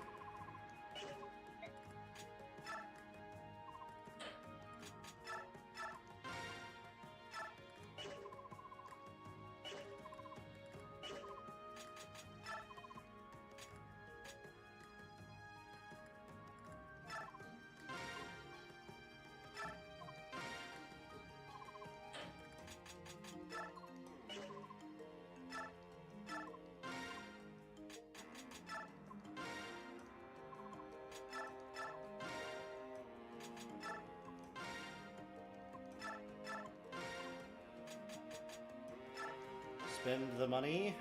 Spend the money.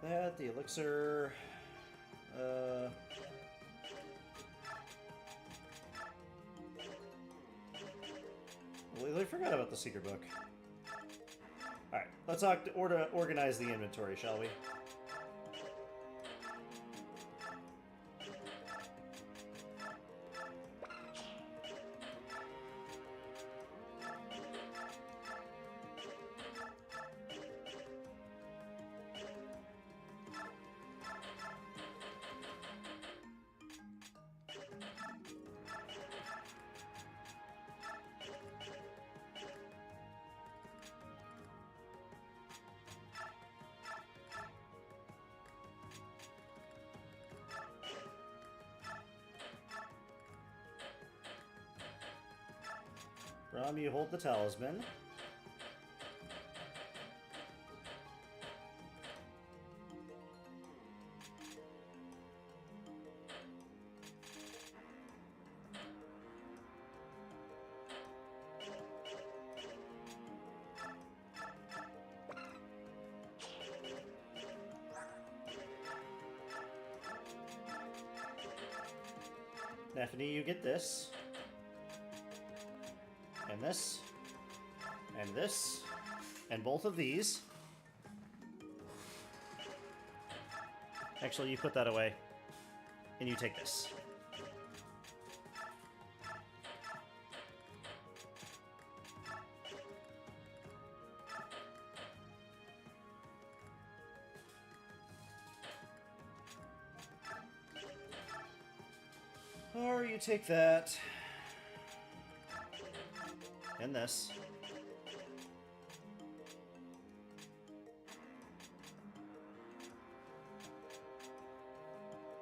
That, the elixir, I forgot about the secret book. Alright, let's organize the inventory, shall we? Rom, you hold the talisman. Daphne, you get this. And this. And this. And both of these. Actually, you put that away. and you take this. Or you take that, and this.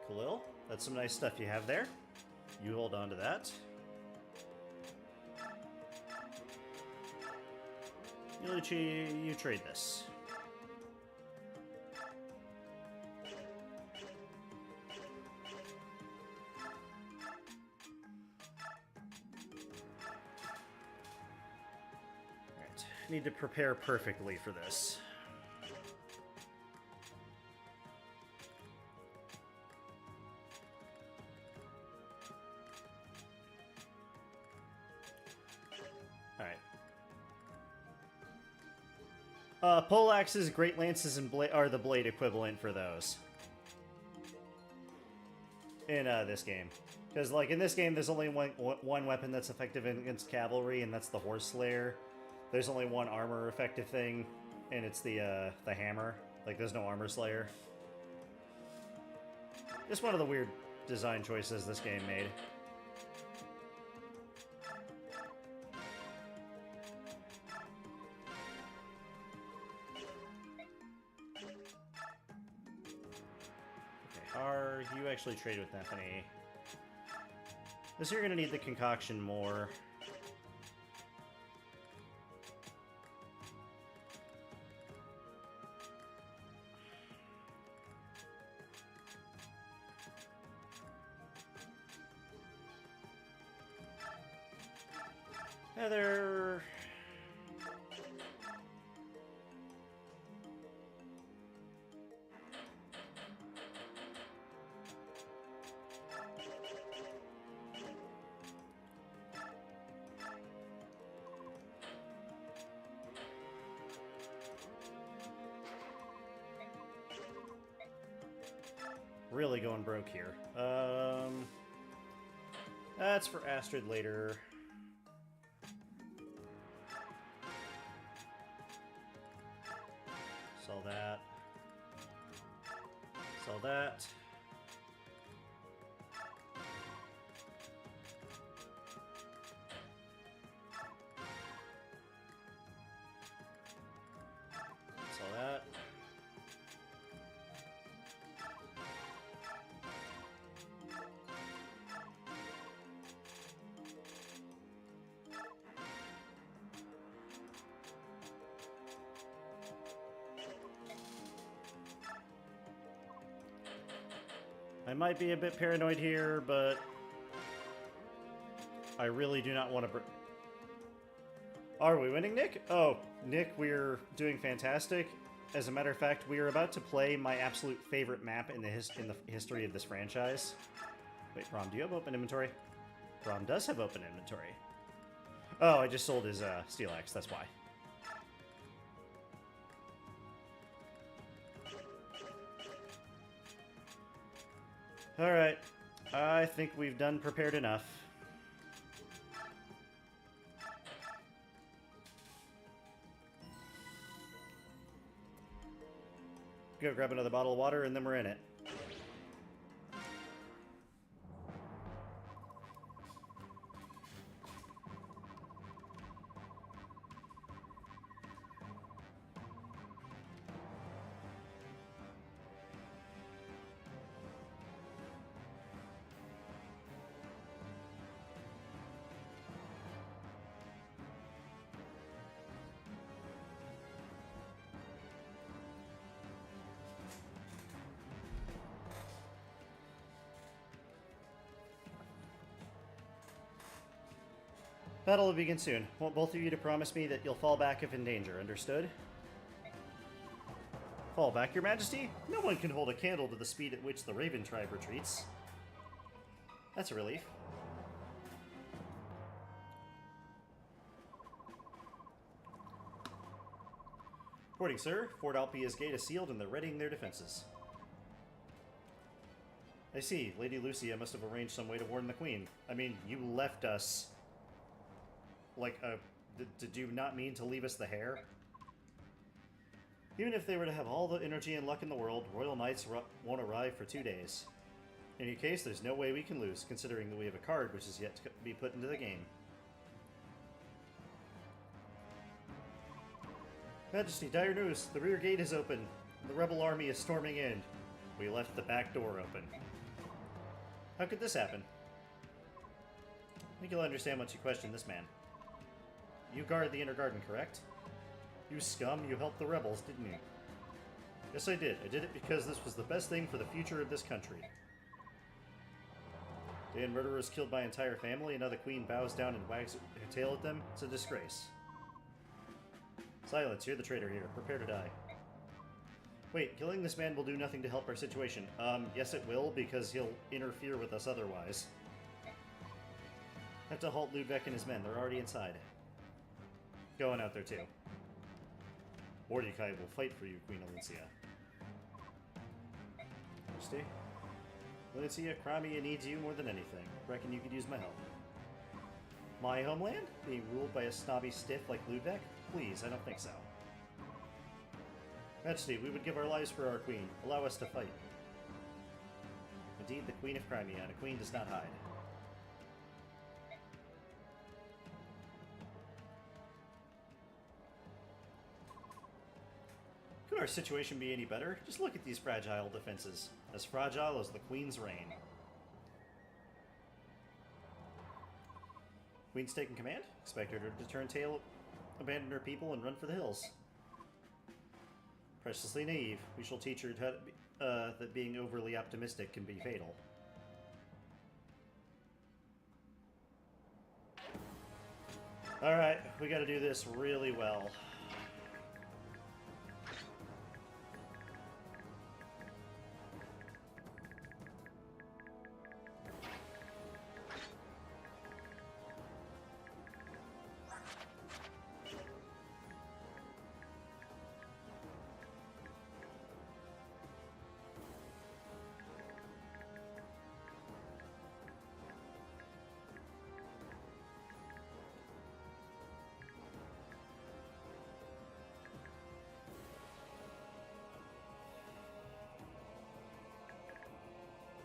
Khalil, that's some nice stuff you have there. You hold on to that. Yulichi, you trade this. Alright, need to prepare perfectly for this. Poleaxes, Great Lances, and are the blade equivalent for those. In this game. Because, like, in this game, there's only one weapon that's effective against cavalry, and that's the Horse Slayer. There's only one armor effective thing, and it's the hammer. Like, there's no Armor Slayer. Just one of the weird design choices this game made. You actually trade with Nethany. This you're gonna need the concoction more. Heather. Really going broke here. That's for Astrid later. Sell that. Sell that. Sell that. I might be a bit paranoid here, but I really do not want to... Are we winning, Nick? Oh, Nick, we're doing fantastic. As a matter of fact, we are about to play my absolute favorite map in the history of this franchise. Wait, Rom, do you have open inventory? Rom does have open inventory. Oh, I just sold his steel axe, that's why. Alright, I think we've done prepared enough. Go grab another bottle of water and then we're in it. Battle will begin soon. Want both of you to promise me that you'll fall back if in danger, understood? Fall back, your majesty? No one can hold a candle to the speed at which the Raven tribe retreats. That's a relief. Reporting, sir. Fort Alpia's gate is sealed and they're readying their defenses. I see. Lady Lucia must have arranged some way to warn the Queen. I mean, you left us... Like, did you not mean to leave us the hair? Even if they were to have all the energy and luck in the world, Royal Knights won't arrive for 2 days. In any case, there's no way we can lose, considering that we have a card which is yet to be put into the game. Majesty, dire news! The rear gate is open. The rebel army is storming in. We left the back door open. How could this happen? I think you'll understand once you question this man. You guard the inner garden, correct? You scum, you helped the rebels, didn't you? Yes, I did. I did it because this was the best thing for the future of this country. Dan murderers killed my entire family, and now the Queen bows down and wags her tail at them? It's a disgrace. Silence, you're the traitor here. Prepare to die. Wait, killing this man will do nothing to help our situation. Yes it will, because he'll interfere with us otherwise. Have to halt Ludwig and his men. They're already inside. Going out there, too. Mordecai will fight for you, Queen Alencia. Stay. Alencia, Crimea needs you more than anything. Reckon you could use my help. My homeland? Being ruled by a snobby stiff like Ludwig? Please, I don't think so. Majesty, we would give our lives for our queen. Allow us to fight. Indeed, the Queen of Crimea, and a queen does not hide. Could our situation be any better? Just look at these fragile defenses. As fragile as the Queen's reign. Queen's taking command? Expect her to turn tail, abandon her people, and run for the hills. Preciously naive. We shall teach her that being overly optimistic can be fatal. Alright, we gotta do this really well.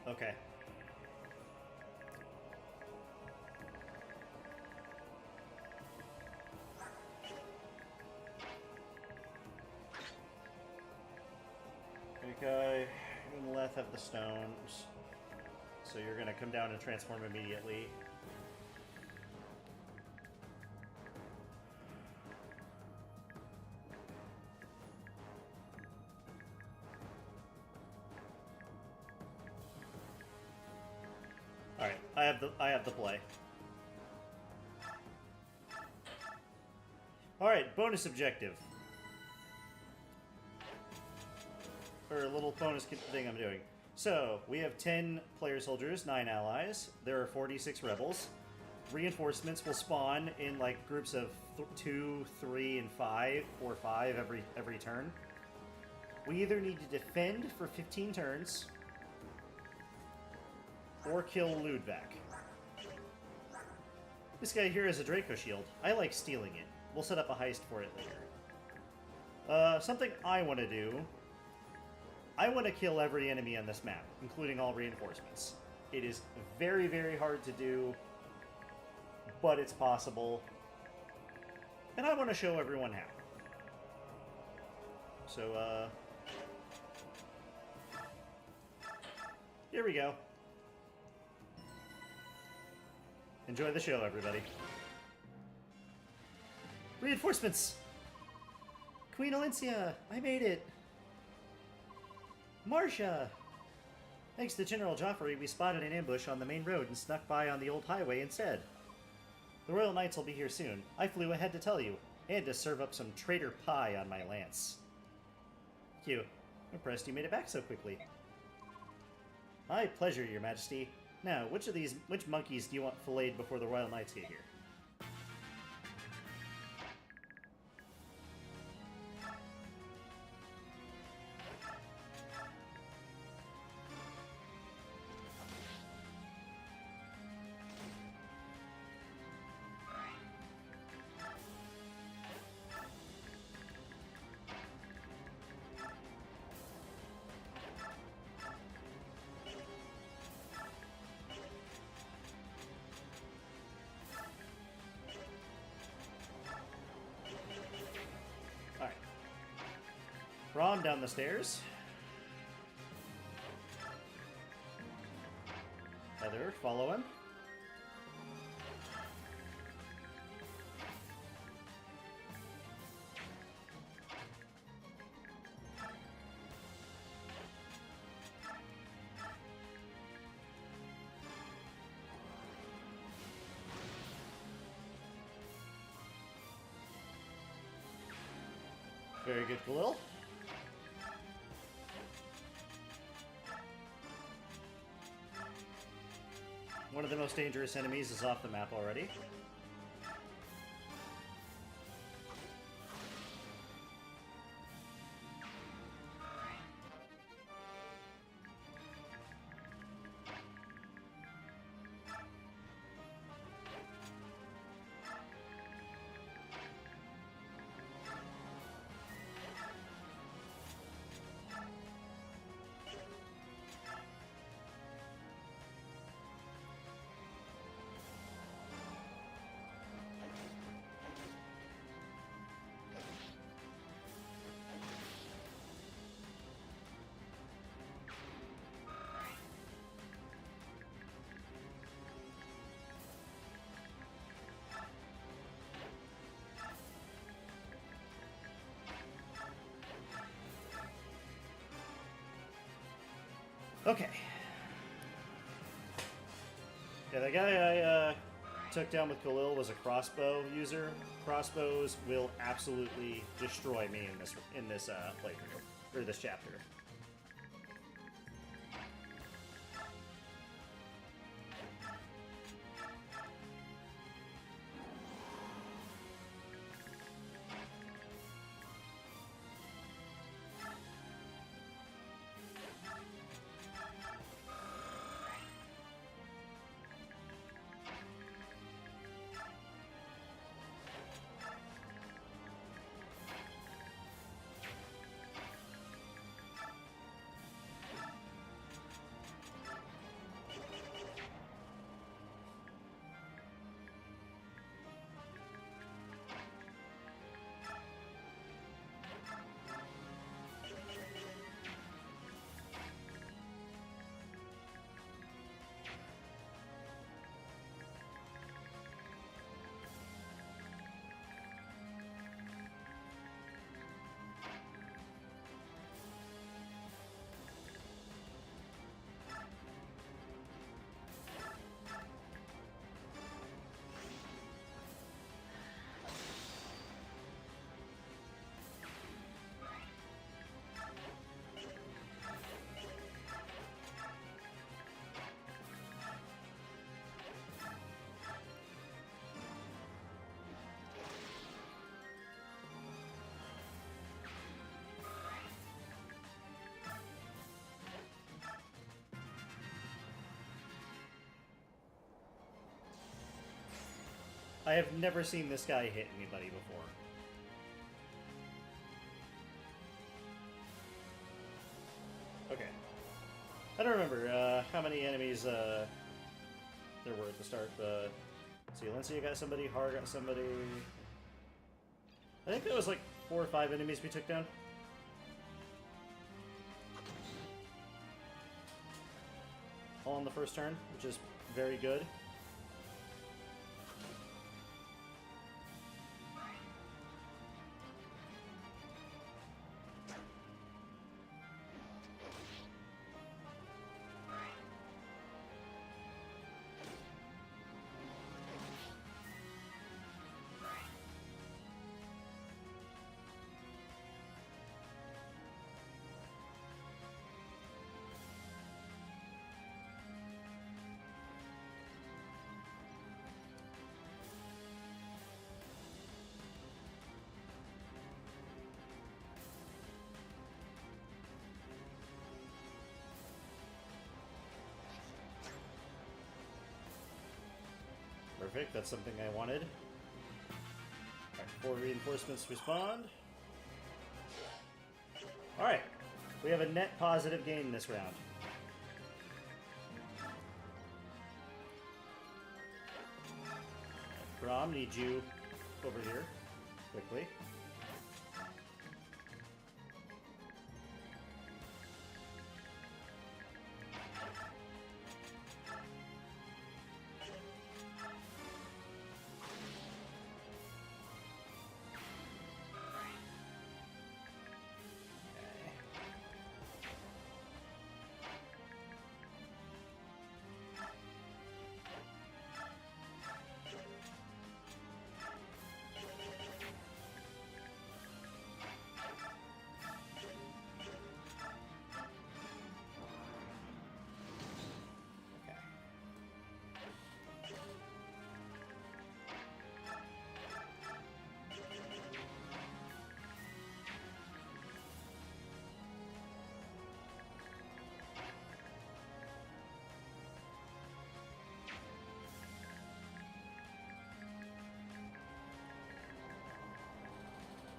Okay. Okay, you and Leth have the stones, so you're gonna come down and transform immediately. Alright, I have the play. Alright, bonus objective. Or a little bonus thing I'm doing. So, we have 10 player soldiers, 9 allies. There are 46 rebels. Reinforcements will spawn in like groups of 2, 3, and 5, or 5 every turn. We either need to defend for 15 turns, or kill Ludwig. This guy here has a Draco shield. I like stealing it. We'll set up a heist for it later. Something I want to do. I want to kill every enemy on this map, including all reinforcements. It is very, very hard to do, but it's possible. And I want to show everyone how. So, here we go. Enjoy the show, everybody. Reinforcements! Queen Alencia! I made it! Marcia! Thanks to General Joffrey, we spotted an ambush on the main road and snuck by on the old highway instead. The Royal Knights will be here soon. I flew ahead to tell you, and to serve up some traitor pie on my lance. Thank you. I'm impressed you made it back so quickly. My pleasure, Your Majesty. Now, which monkeys do you want filleted before the Royal Knights get here? Ron down the stairs. Heather, follow him. Very good, Khalil. One of the most dangerous enemies is off the map already. Okay. Yeah, the guy I took down with Khalil was a crossbow user. Crossbows will absolutely destroy me in this playthrough or this chapter. I have never seen this guy hit anybody before. Okay. I don't remember how many enemies there were at the start. Let's see, Lencia got somebody, Har got somebody. I think there was like 4 or 5 enemies we took down. All on the first turn, which is very good. Perfect, that's something I wanted. Alright, 4 reinforcements respond. Alright, we have a net positive gain this round. Grom, need you over here, quickly.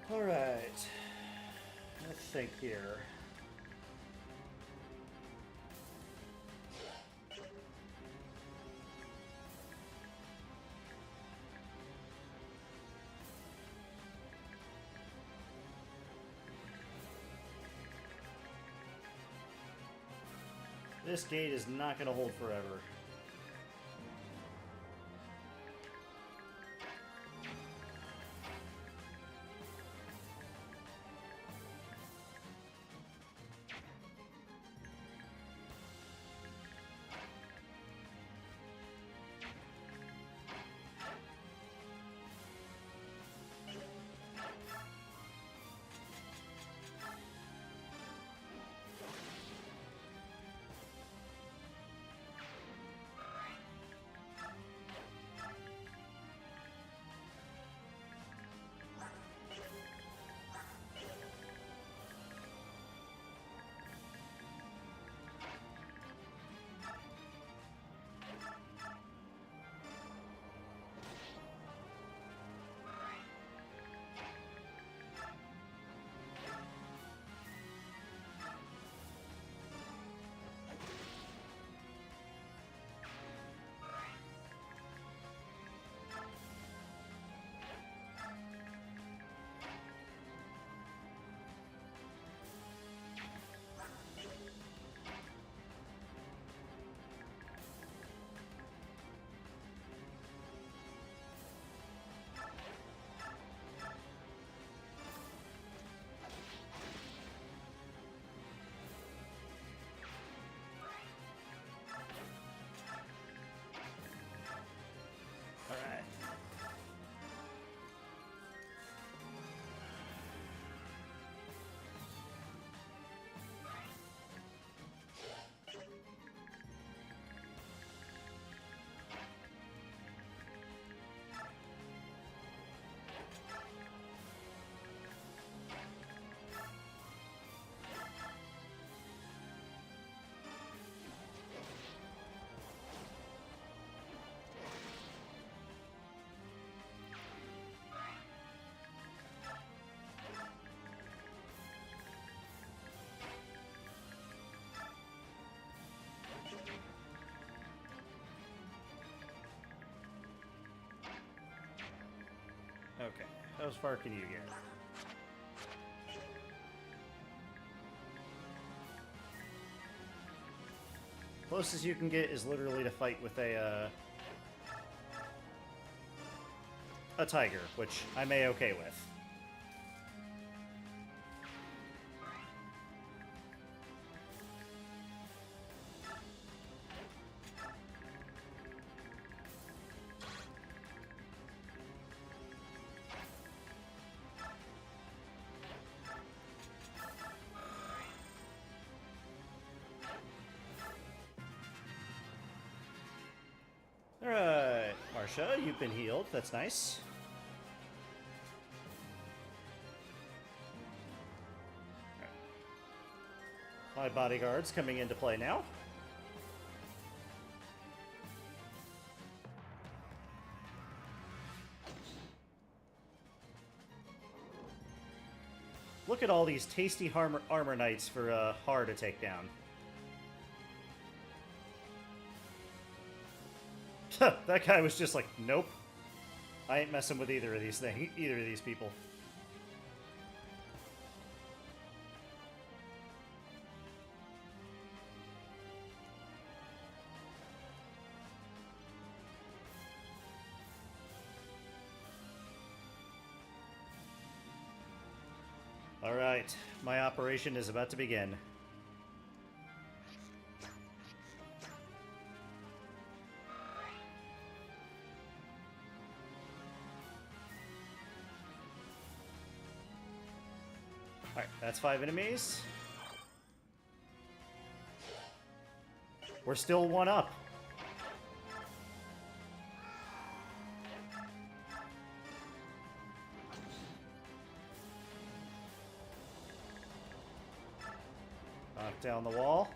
Alright. Let's think here. This gate is not going to hold forever. Alright. Okay, how far can you get? Closest you can get is literally to fight with a tiger, which I'm A-okay with. Alright, Marsha, you've been healed. That's nice. My bodyguard's coming into play now. Look at all these tasty armor knights for Har to take down. That guy was just like, nope. I ain't messing with either of these people. All right, my operation is about to begin. Alright, that's 5 enemies. We're still 1 up. Knock down the wall.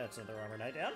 That's another armor knight down.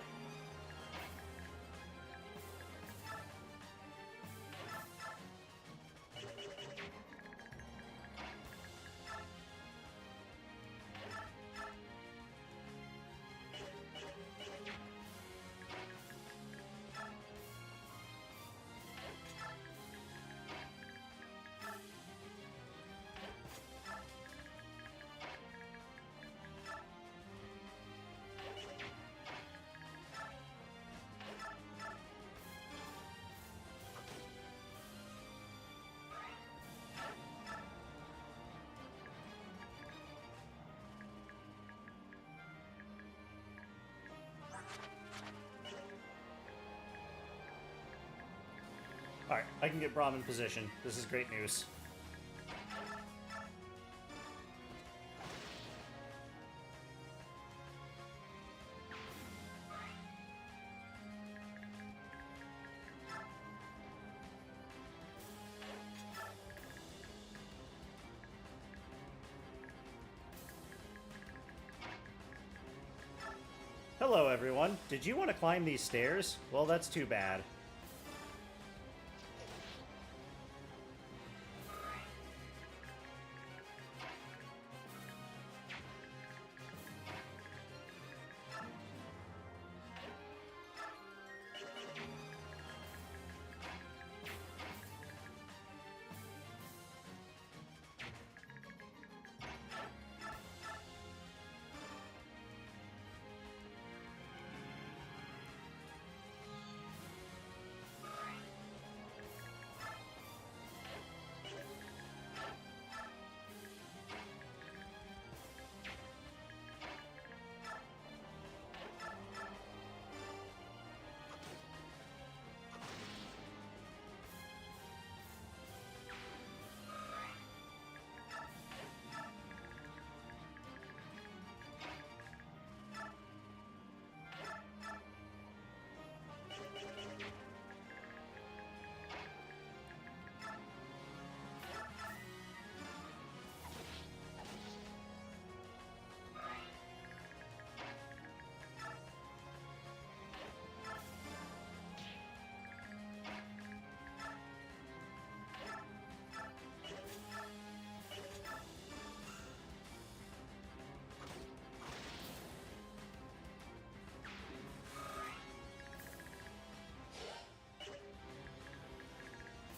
Alright, I can get Brahm in position. This is great news. Hello, everyone. Did you want to climb these stairs? Well, that's too bad.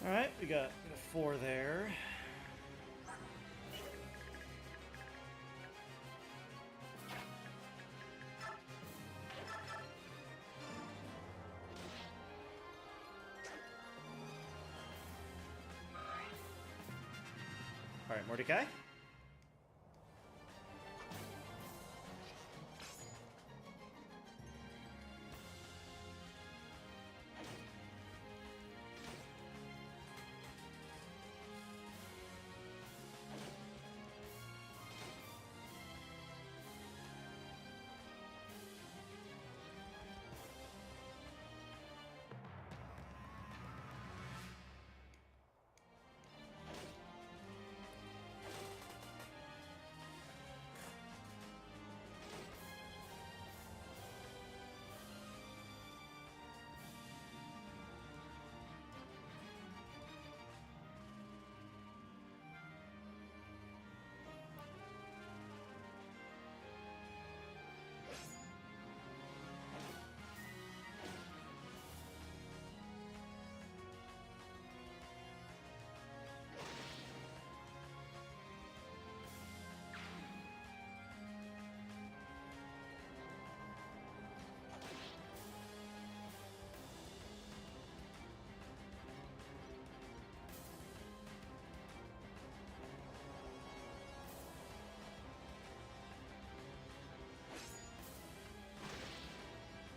Alright, we got 4 there. Alright, Mordecai.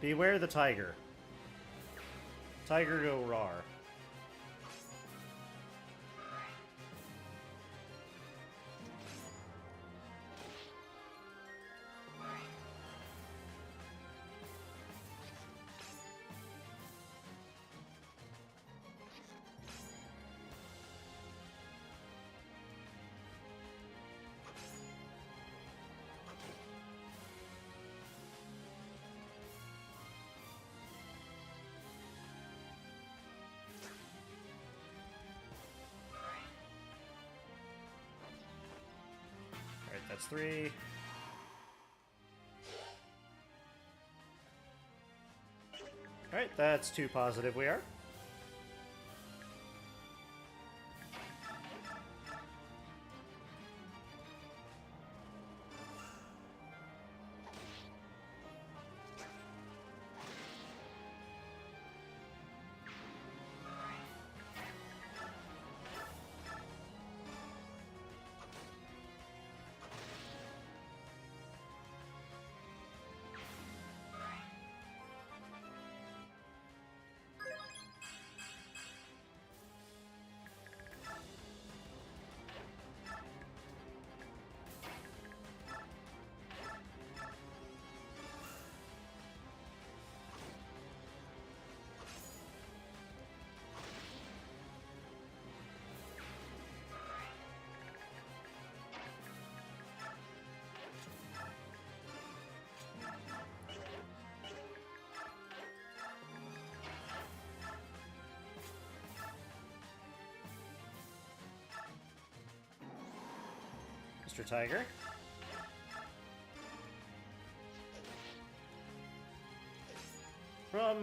Beware the tiger. Tiger go rar. That's 3. Alright, that's 2 positive we are. Mr. Tiger.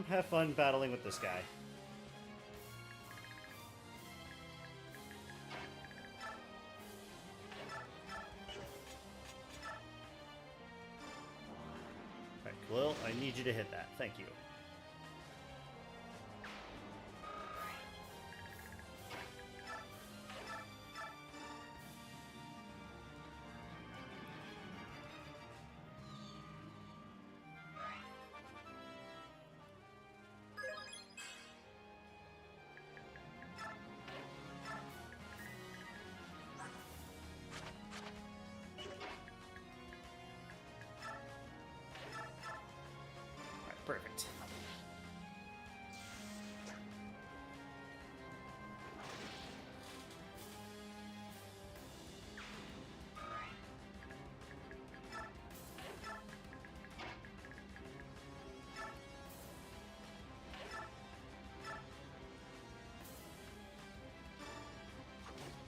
Have fun battling with this guy. Alright, Khalil, I need you to hit that. Thank you. Perfect.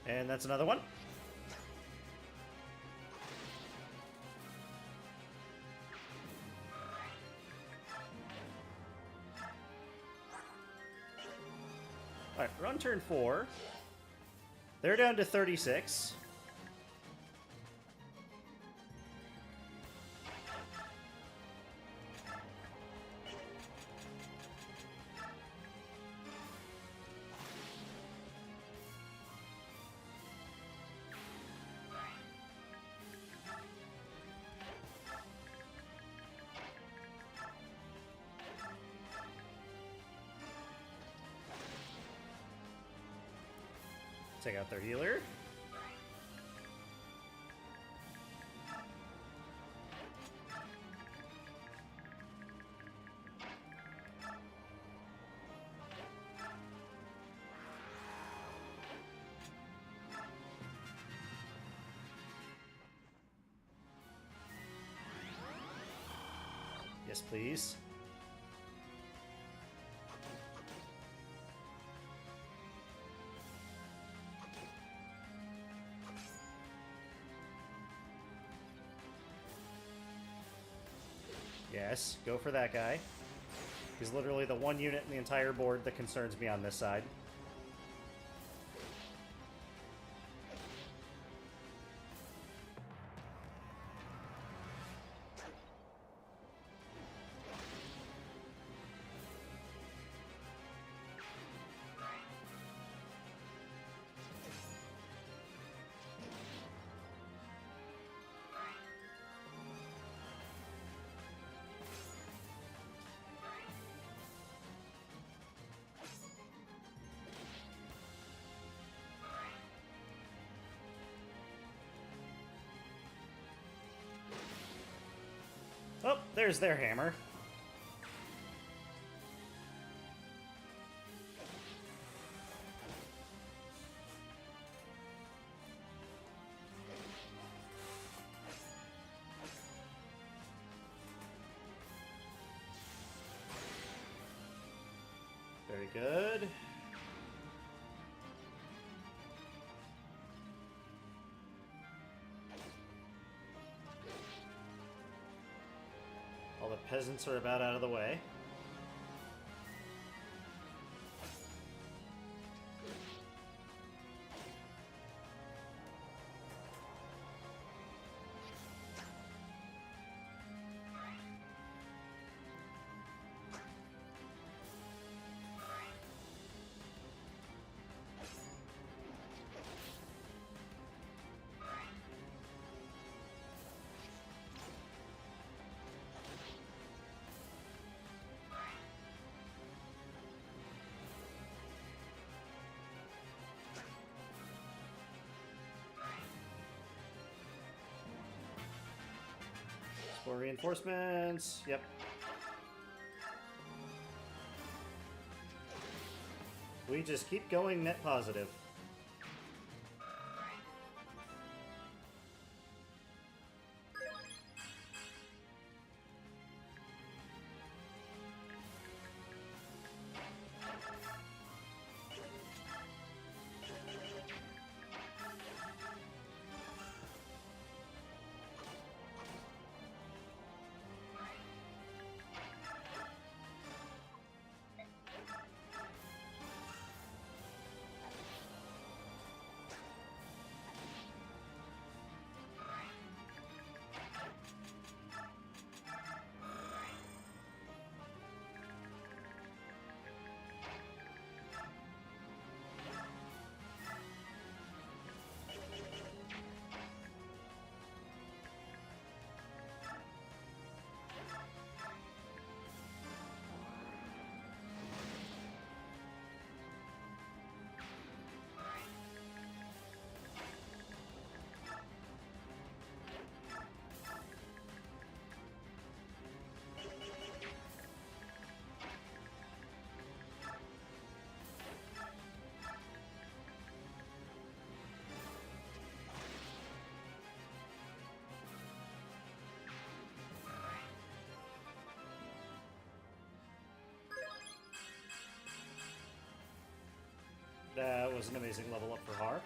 And that's another one. Alright, we're on turn 4. They're down to 36. Take out their healer. Yes, please. Yes, go for that guy. He's literally the one unit in the entire board that concerns me on this side. Oh, there's their hammer. Very good. peasants are about out of the way. For reinforcements, yep. We just keep going net positive. That was an amazing level up for Har.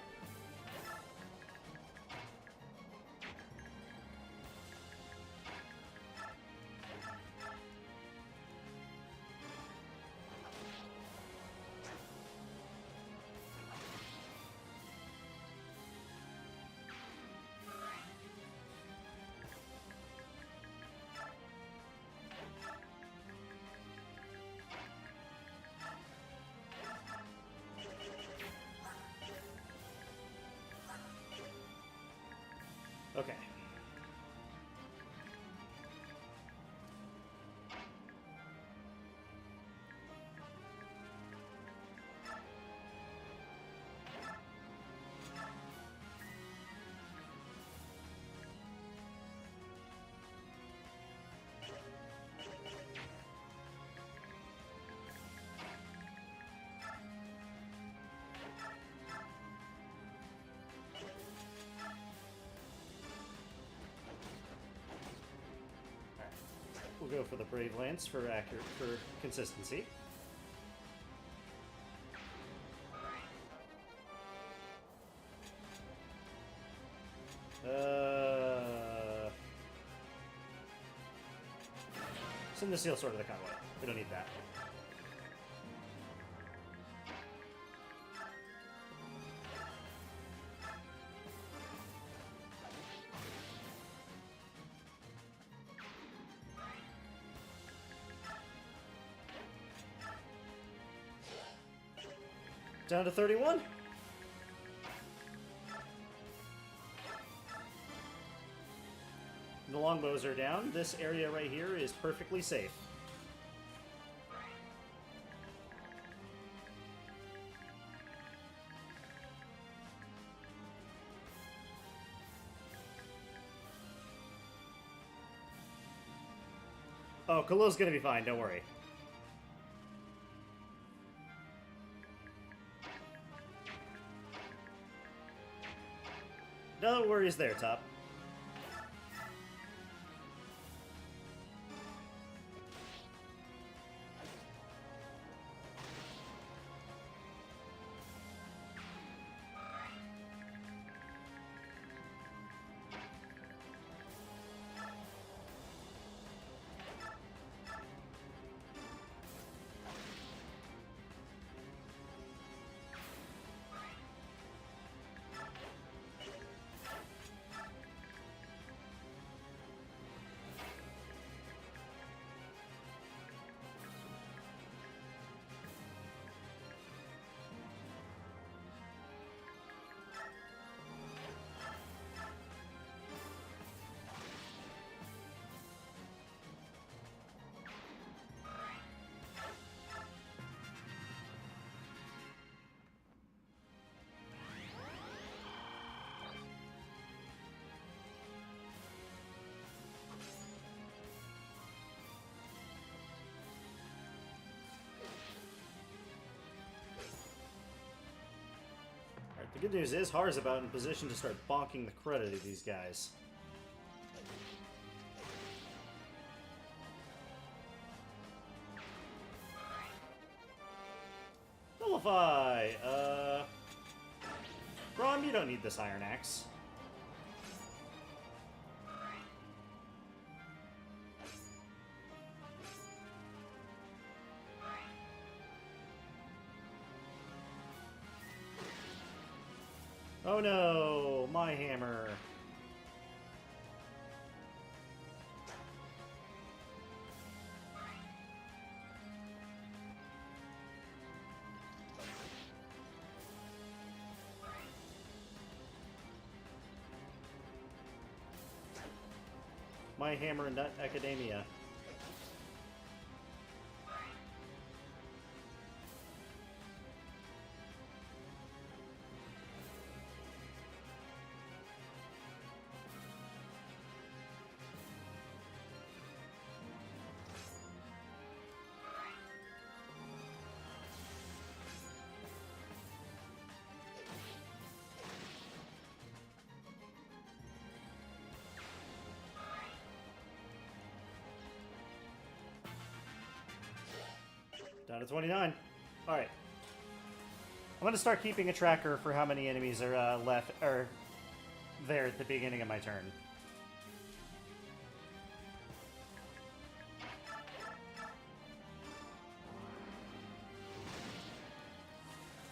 Okay. We'll go for the Brave Lance for consistency. Send the Seal Sword to the convoy. We don't need that. Down to 31. The longbows are down. This area right here is perfectly safe. Oh, Kalo's gonna be fine, don't worry. No worries there, Top. The good news is Har's about in position to start bonking the credit of these guys. Nullify! Braum, you don't need this Iron Axe. Oh no, my hammer. My hammer and Nut Academia. Down to 29. Alright. I'm gonna start keeping a tracker for how many enemies are left, or there at the beginning of my turn.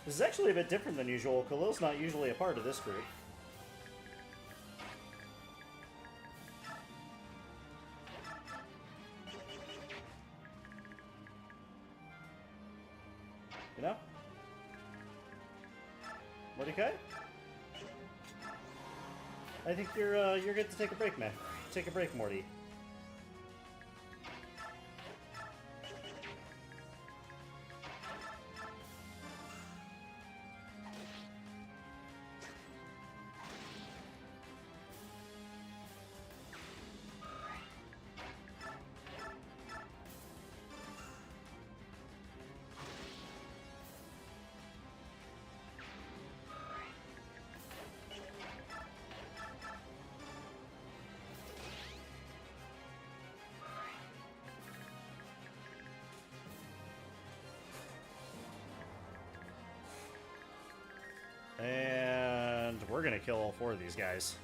This is actually a bit different than usual. Khalil's not usually a part of this group. You know? Mordecai? I think you're good to take a break, man. Take a break, Morty. And we're gonna kill all four of these guys.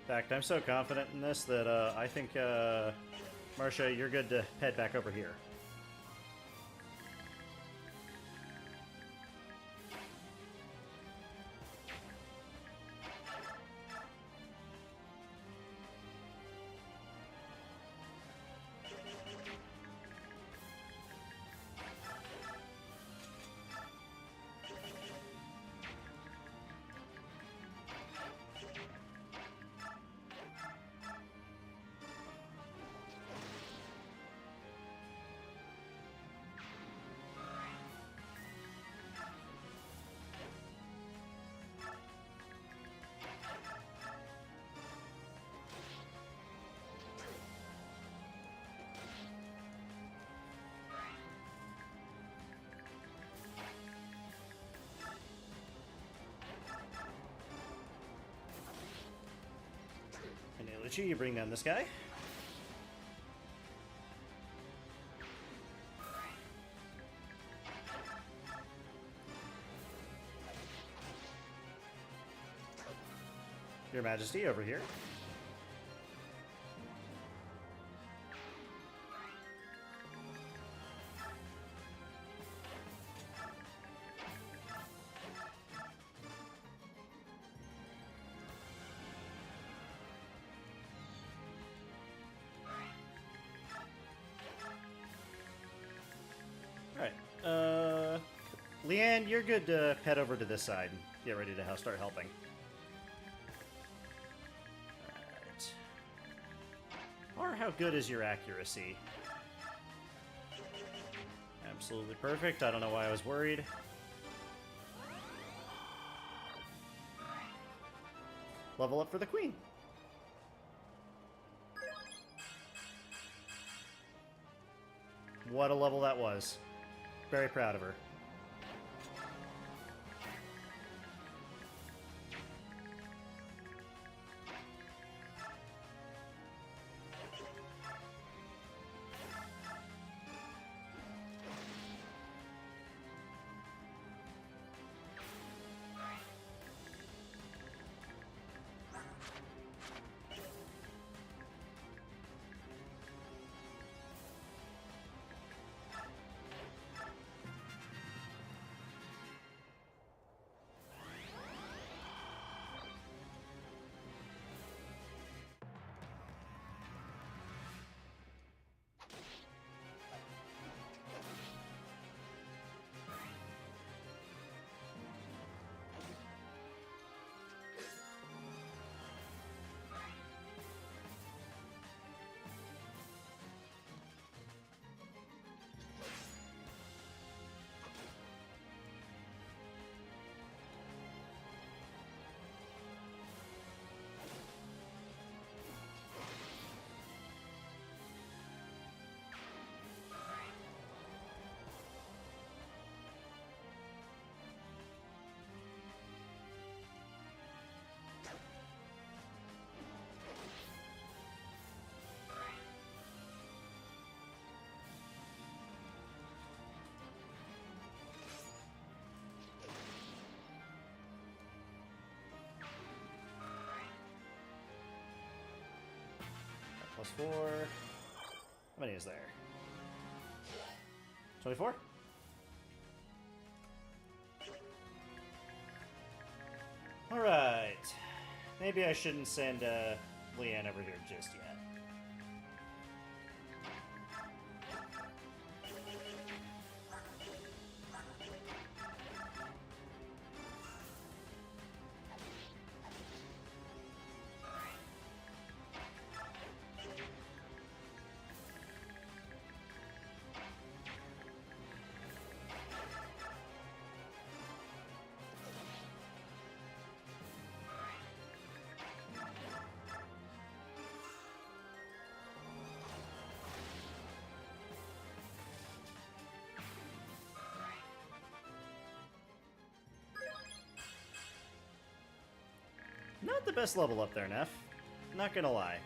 In fact, I'm so confident in this that I think, Marcia, you're good to head back over here. You bring down this guy. Your Majesty, over here. Leanne, you're good to head over to this side and get ready to start helping. Alright. Or how good is your accuracy? Absolutely perfect. I don't know why I was worried. Level up for the queen. What a level that was. Very proud of her. Plus 4. How many is there? 24? Alright. Maybe I shouldn't send Leanne over here just yet. Not the best level up there, Neff. Not gonna lie.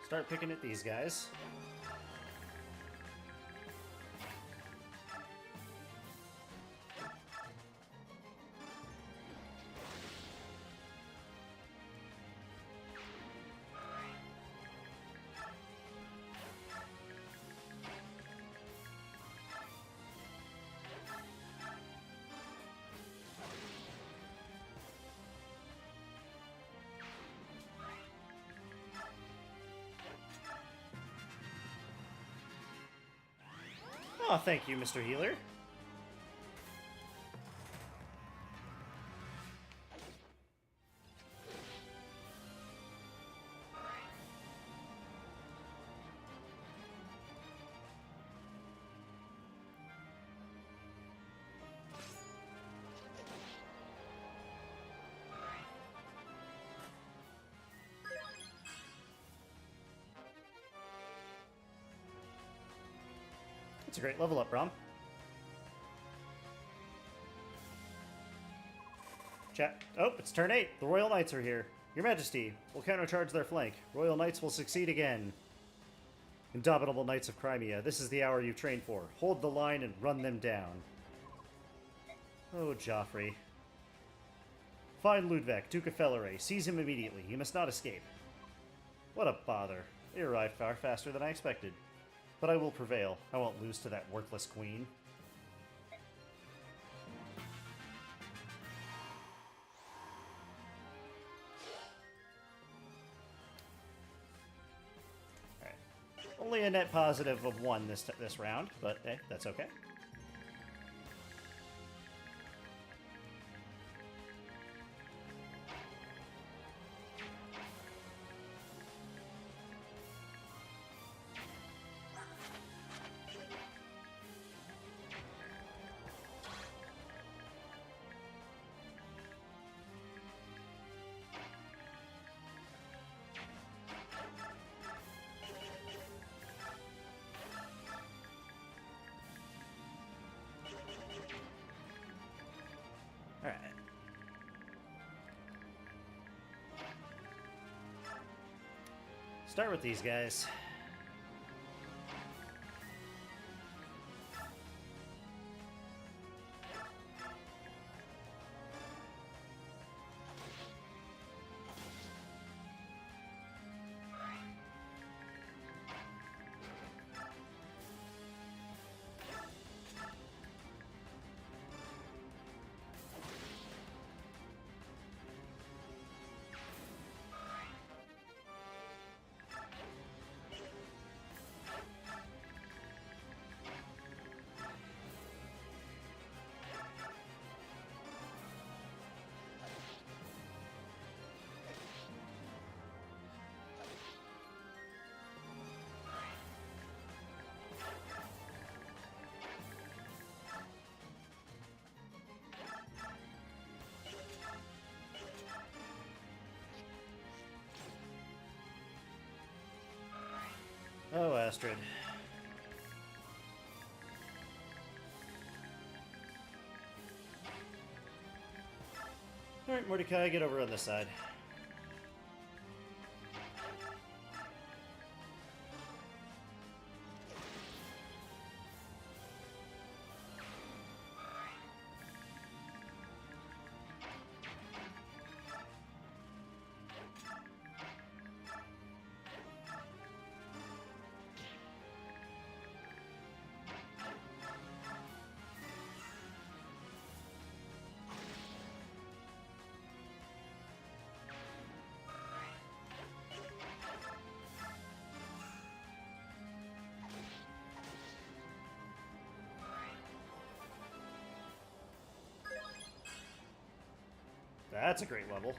Start picking at these guys. Oh, thank you, Mr. Healer. That's a great level up, Brom. Chat. Oh, it's turn 8. The Royal Knights are here. Your Majesty, we'll countercharge their flank. Royal Knights will succeed again. Indomitable Knights of Crimea, this is the hour you've trained for. Hold the line and run them down. Oh, Joffrey. Find Ludwig, Duke of Felleray. Seize him immediately. He must not escape. What a bother. They arrived far faster than I expected. But I will prevail. I won't lose to that worthless queen. Alright. Only a net positive of 1 this round, but hey, that's okay. Alright. Start with these guys. Oh, Astrid. Alright, Mordecai, get over on this side. That's a great level.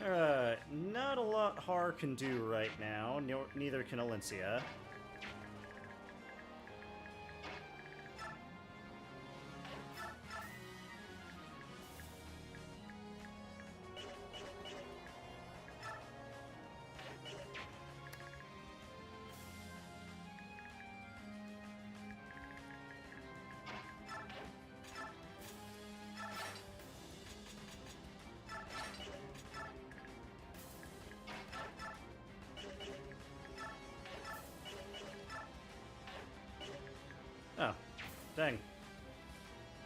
Alright, not a lot Har can do right now, neither can Alencia. Dang.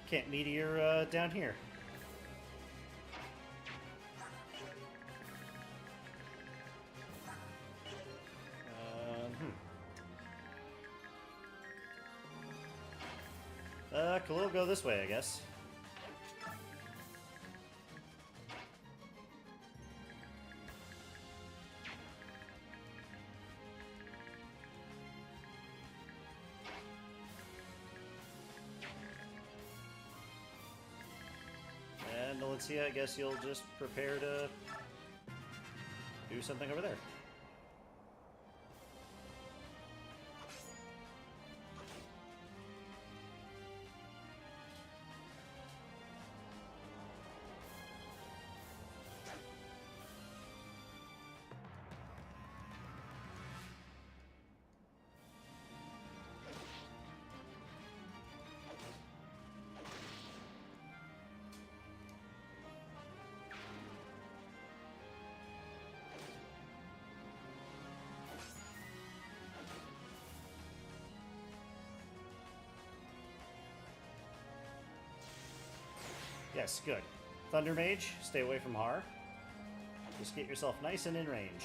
Can't meteor down here. Khalil, go this way, I guess. And Valencia, I guess you'll just prepare to do something over there. Yes, good. Thunder Mage, stay away from Har. Just get yourself nice and in range.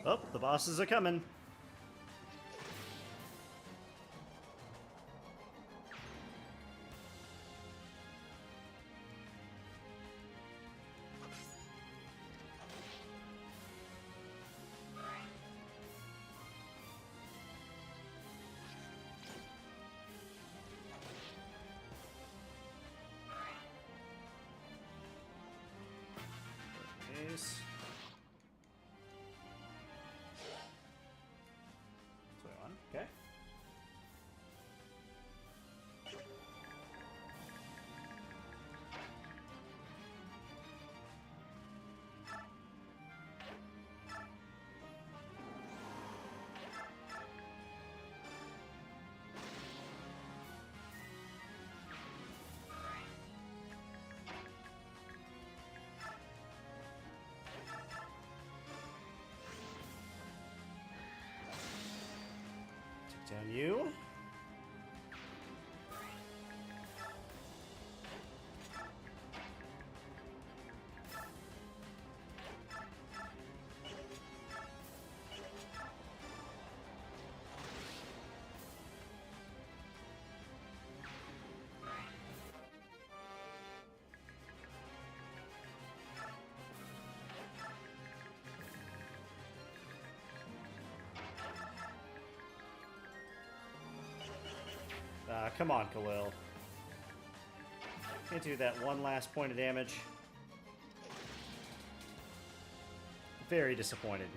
Oh, the bosses are coming. Nice. Okay. Take down you. Come on, Khalil. Can't do that one last point of damage. Very disappointed.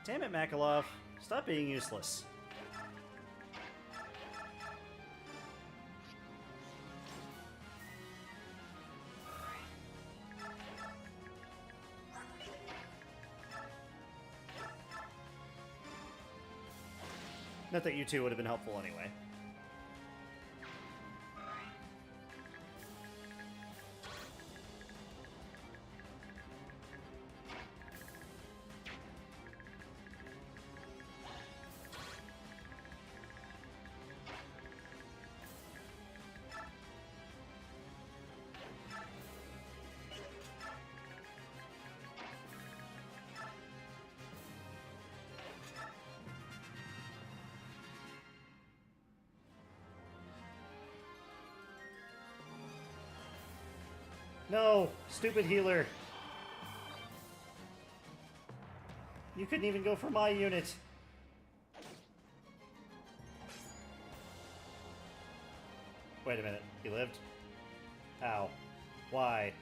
Damn it, Makalov. Stop being useless. Not that you two would have been helpful anyway. No! Stupid healer! You couldn't even go for my unit! Wait a minute. He lived? How? Why?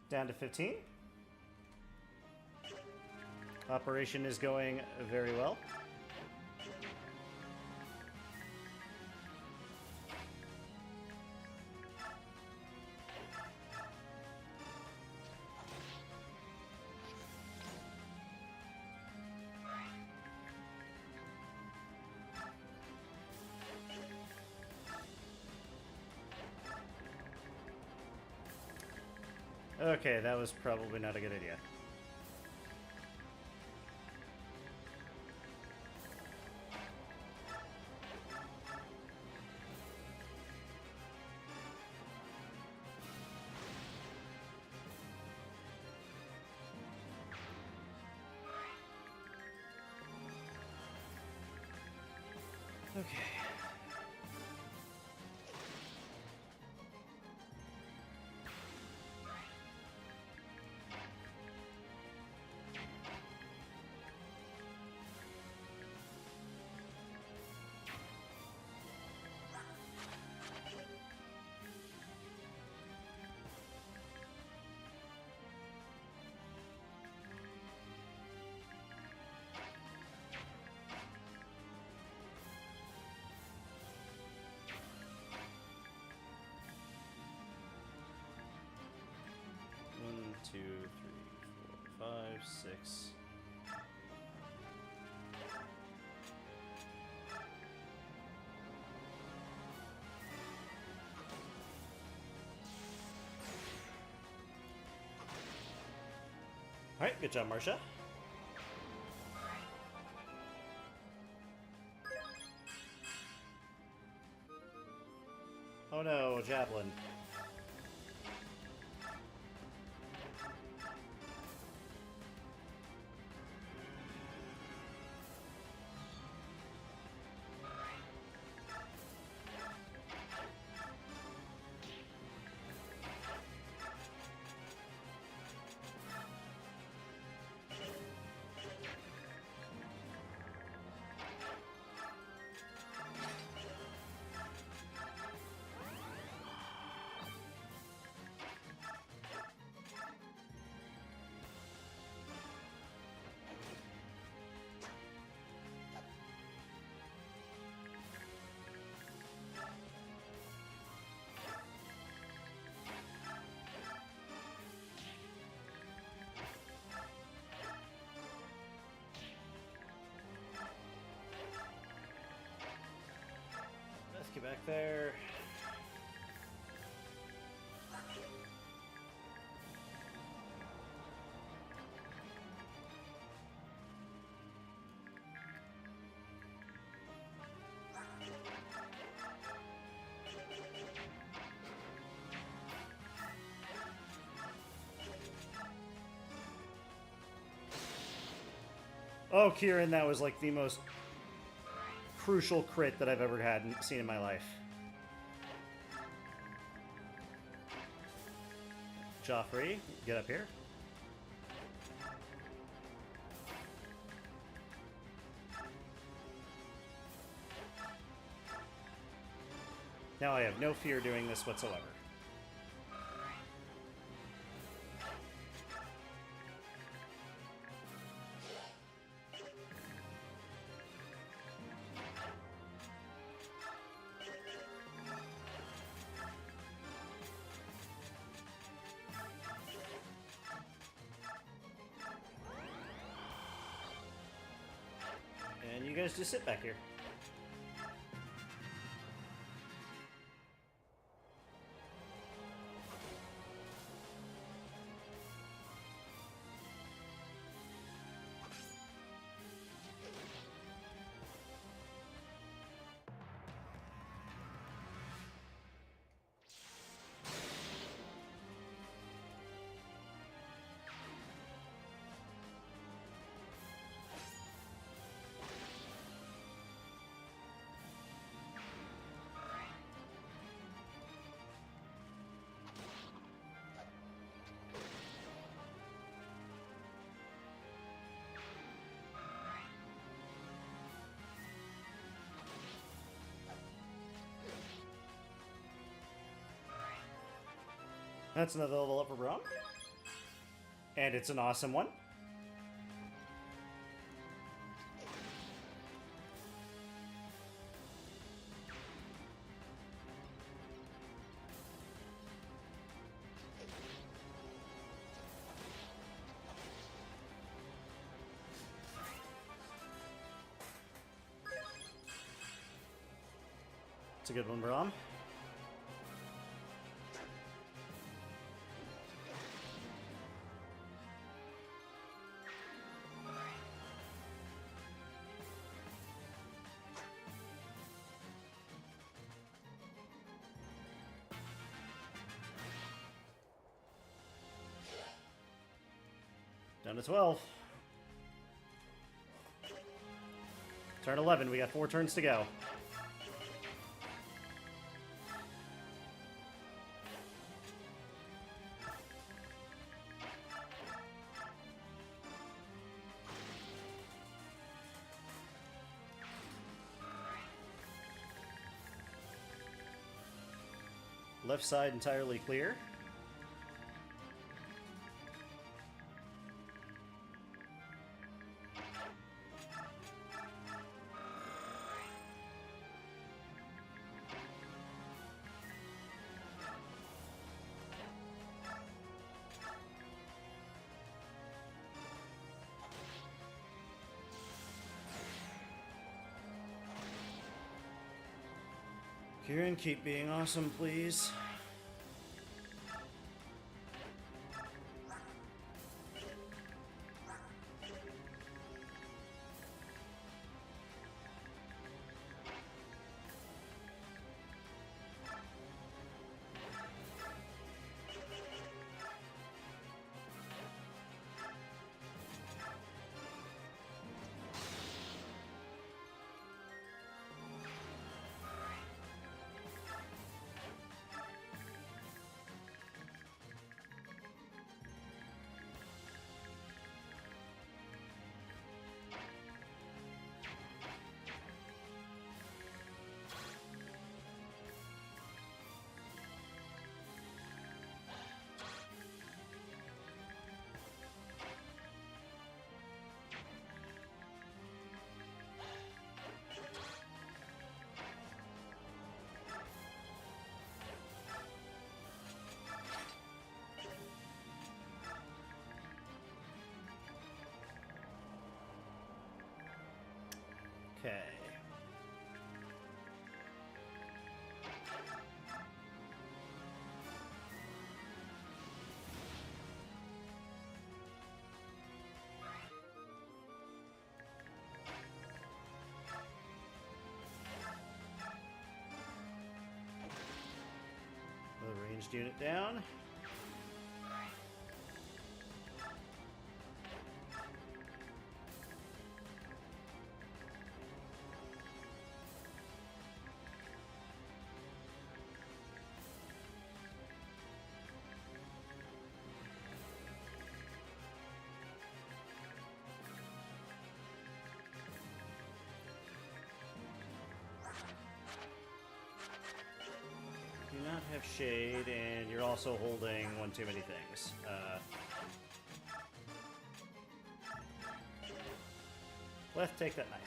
Down to 15. Operation is going very well. Okay, that was probably not a good idea. Okay. One, two, three, four, five, six. Alright, good job, Marcia. Oh no, Javelin. Let's get back there. Oh, Kieran, that was like the most crucial crit that I've ever seen in my life. Joffrey, get up here. Now I have no fear doing this whatsoever. And you guys just sit back here. That's another level up for Braum. And it's an awesome one. It's a good one, Braum. Down to 12. Turn 11. We got 4 turns to go. Left side entirely clear. Kieran, keep being awesome, please. Okay. Another ranged unit down. have shade, and you're also holding one too many things. Left, take that knife.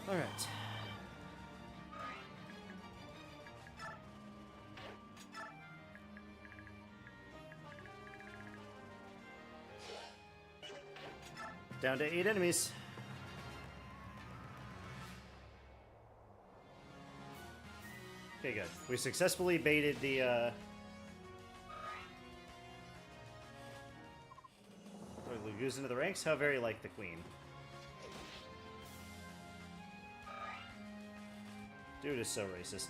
All right. Down to 8 enemies. Okay, good. We successfully baited the, goose into the ranks. How very like the queen. Dude is so racist.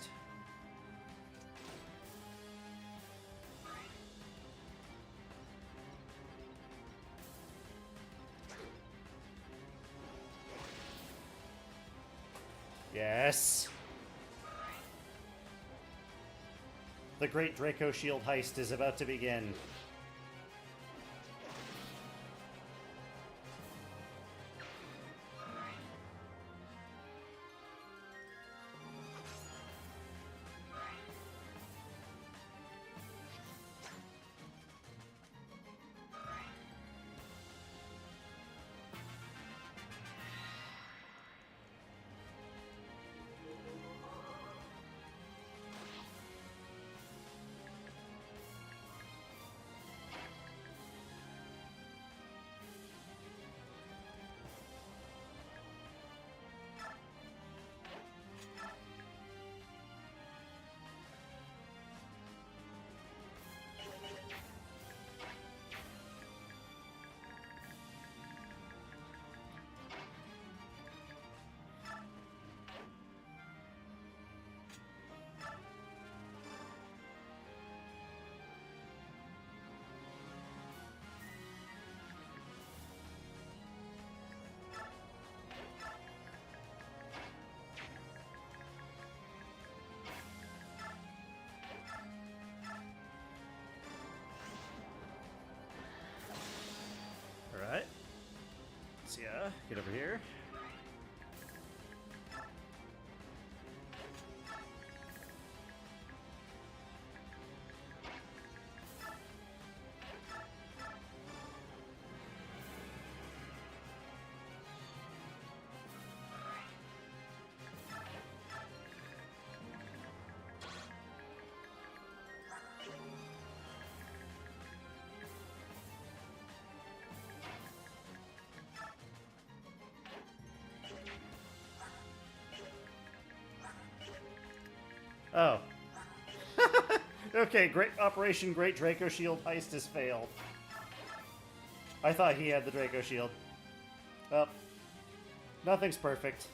Yes. The Great Draco Shield heist is about to begin. Alright. So yeah, get over here. Oh. Okay, great Operation Great Draco Shield heist has failed. I thought he had the Draco Shield. Well, nothing's perfect.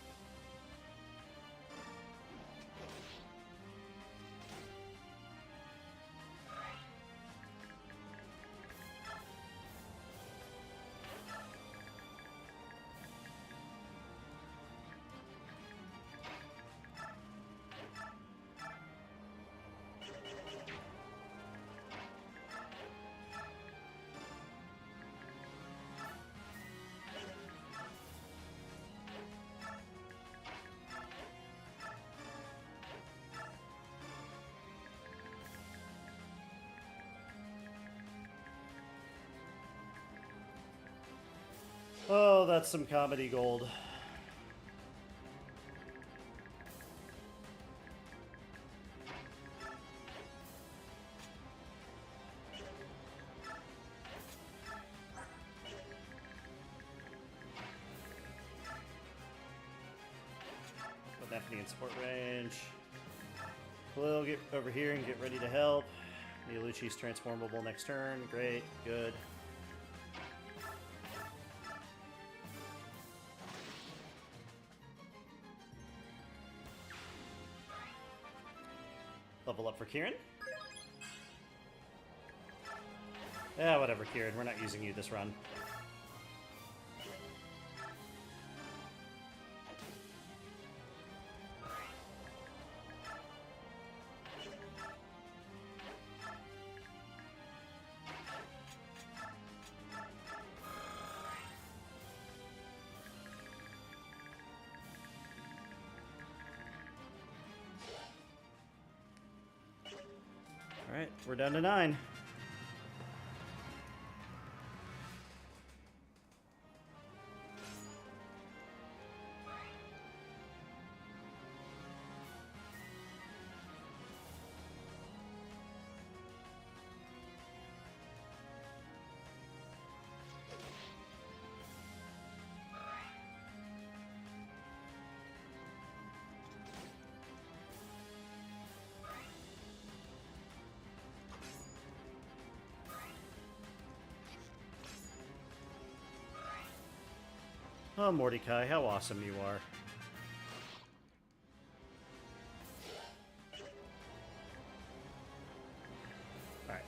Oh, that's some comedy gold. Put Daphne in support range. Khalil, get over here and get ready to help. Miolucci's transformable next turn. Great, good. Level up for Kieran. Yeah, whatever, Kieran. We're not using you this run. Alright, we're down to 9. Oh, Mordecai, how awesome you are. Alright.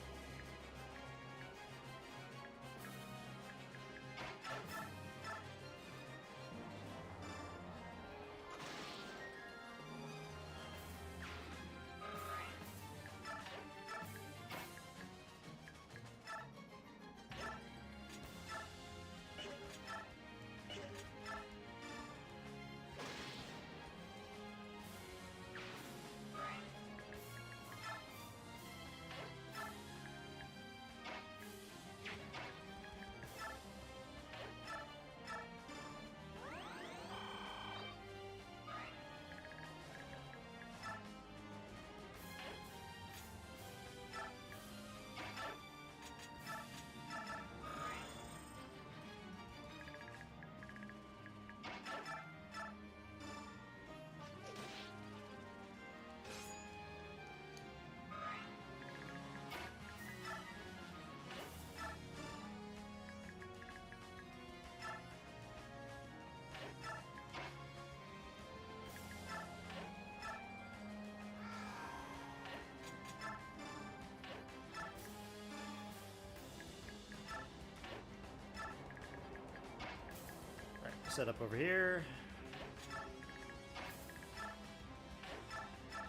Set up over here.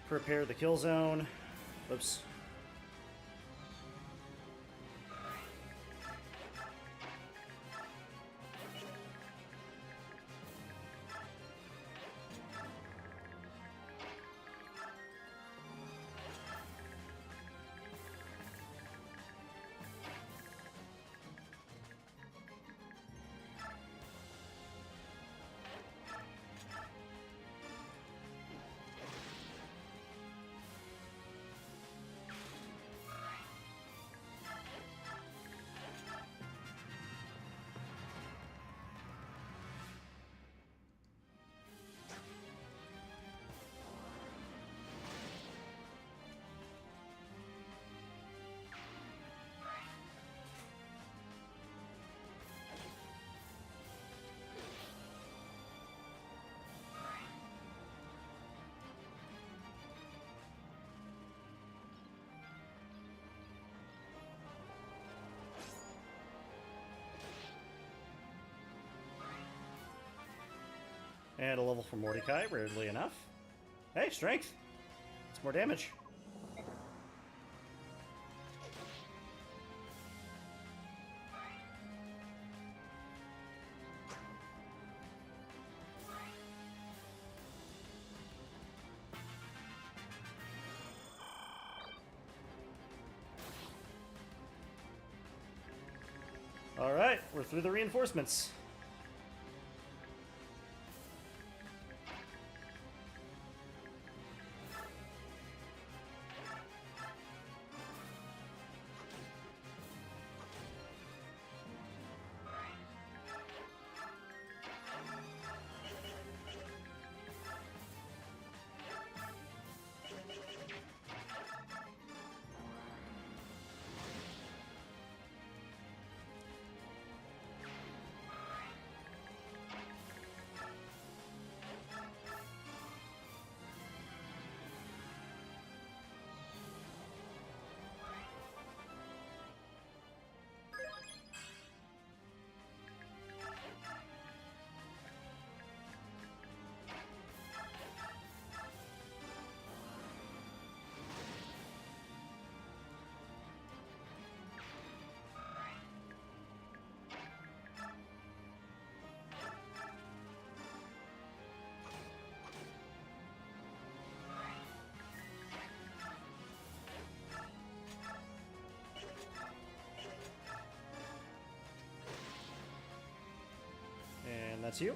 Prepare the kill zone. Oops. And a level for Mordecai, weirdly enough. Hey, strength! It's more damage. Alright, we're through the reinforcements. That's you.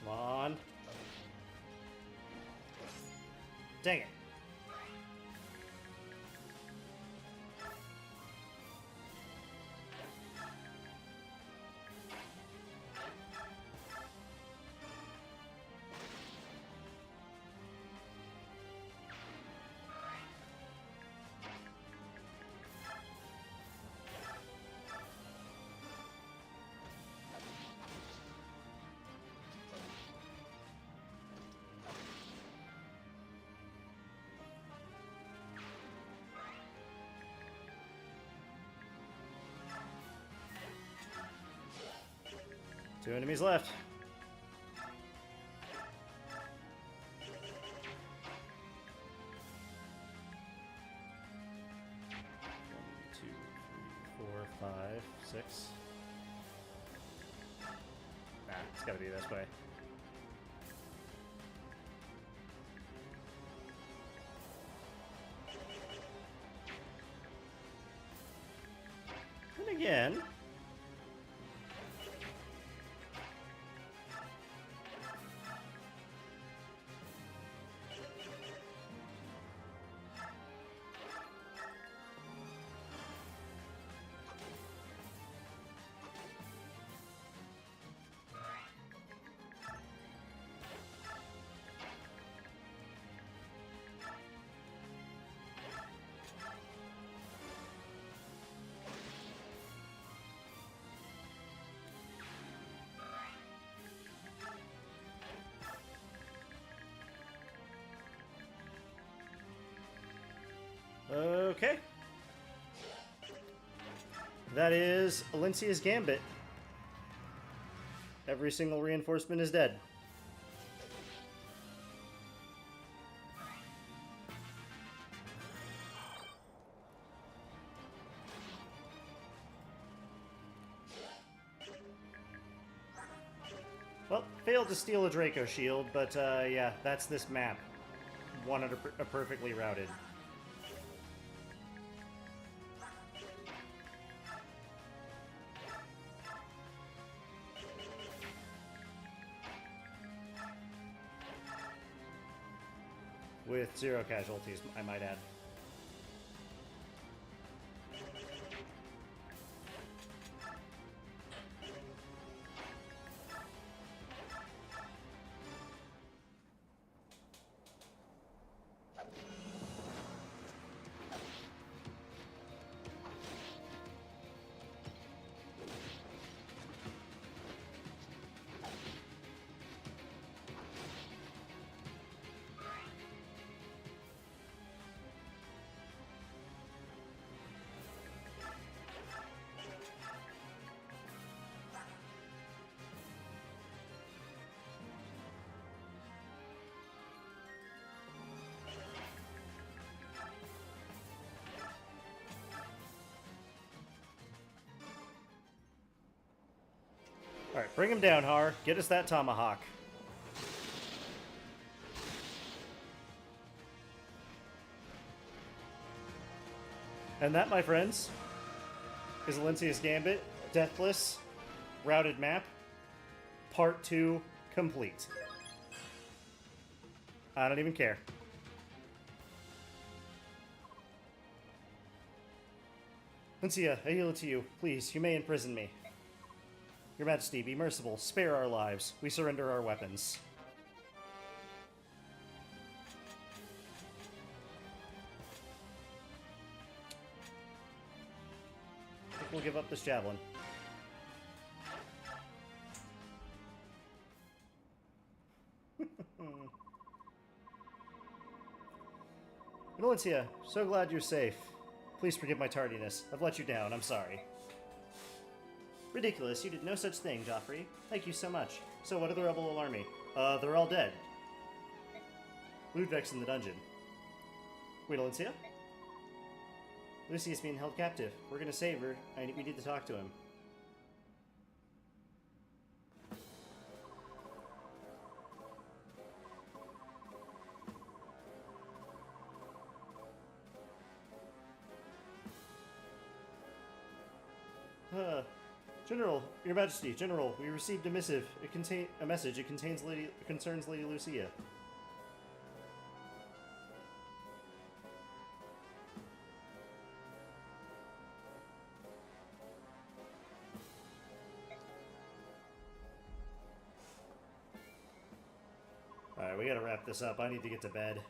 Come on. Dang it. Two enemies left. One, two, three, four, five, six. Nah, it's gotta be this way. And again. Okay. That is Alencia's Gambit. Every single reinforcement is dead. Well, failed to steal a Draco shield, but yeah, that's this map. 100% perfectly routed. With 0 casualties, I might add. Alright, bring him down, Har. Get us that tomahawk. And that, my friends, is Alencia's Gambit, Deathless, Routed Map, Part 2 complete. I don't even care. Alencia, I yield to you. Please, you may imprison me. Your Majesty, be merciful. Spare our lives. We surrender our weapons. I think we'll give up this javelin. Valencia, so glad you're safe. Please forgive my tardiness. I've let you down. I'm sorry. Ridiculous. You did no such thing, Joffrey. Thank you so much. So what of the rebel army? They're all dead. Ludwig's in the dungeon. Wait, Valencia? Lucy is being held captive. We're gonna save her. We need to talk to him. General, Your Majesty, General, we received a missive. It concerns Lady Lucia. Alright, we gotta wrap this up. I need to get to bed.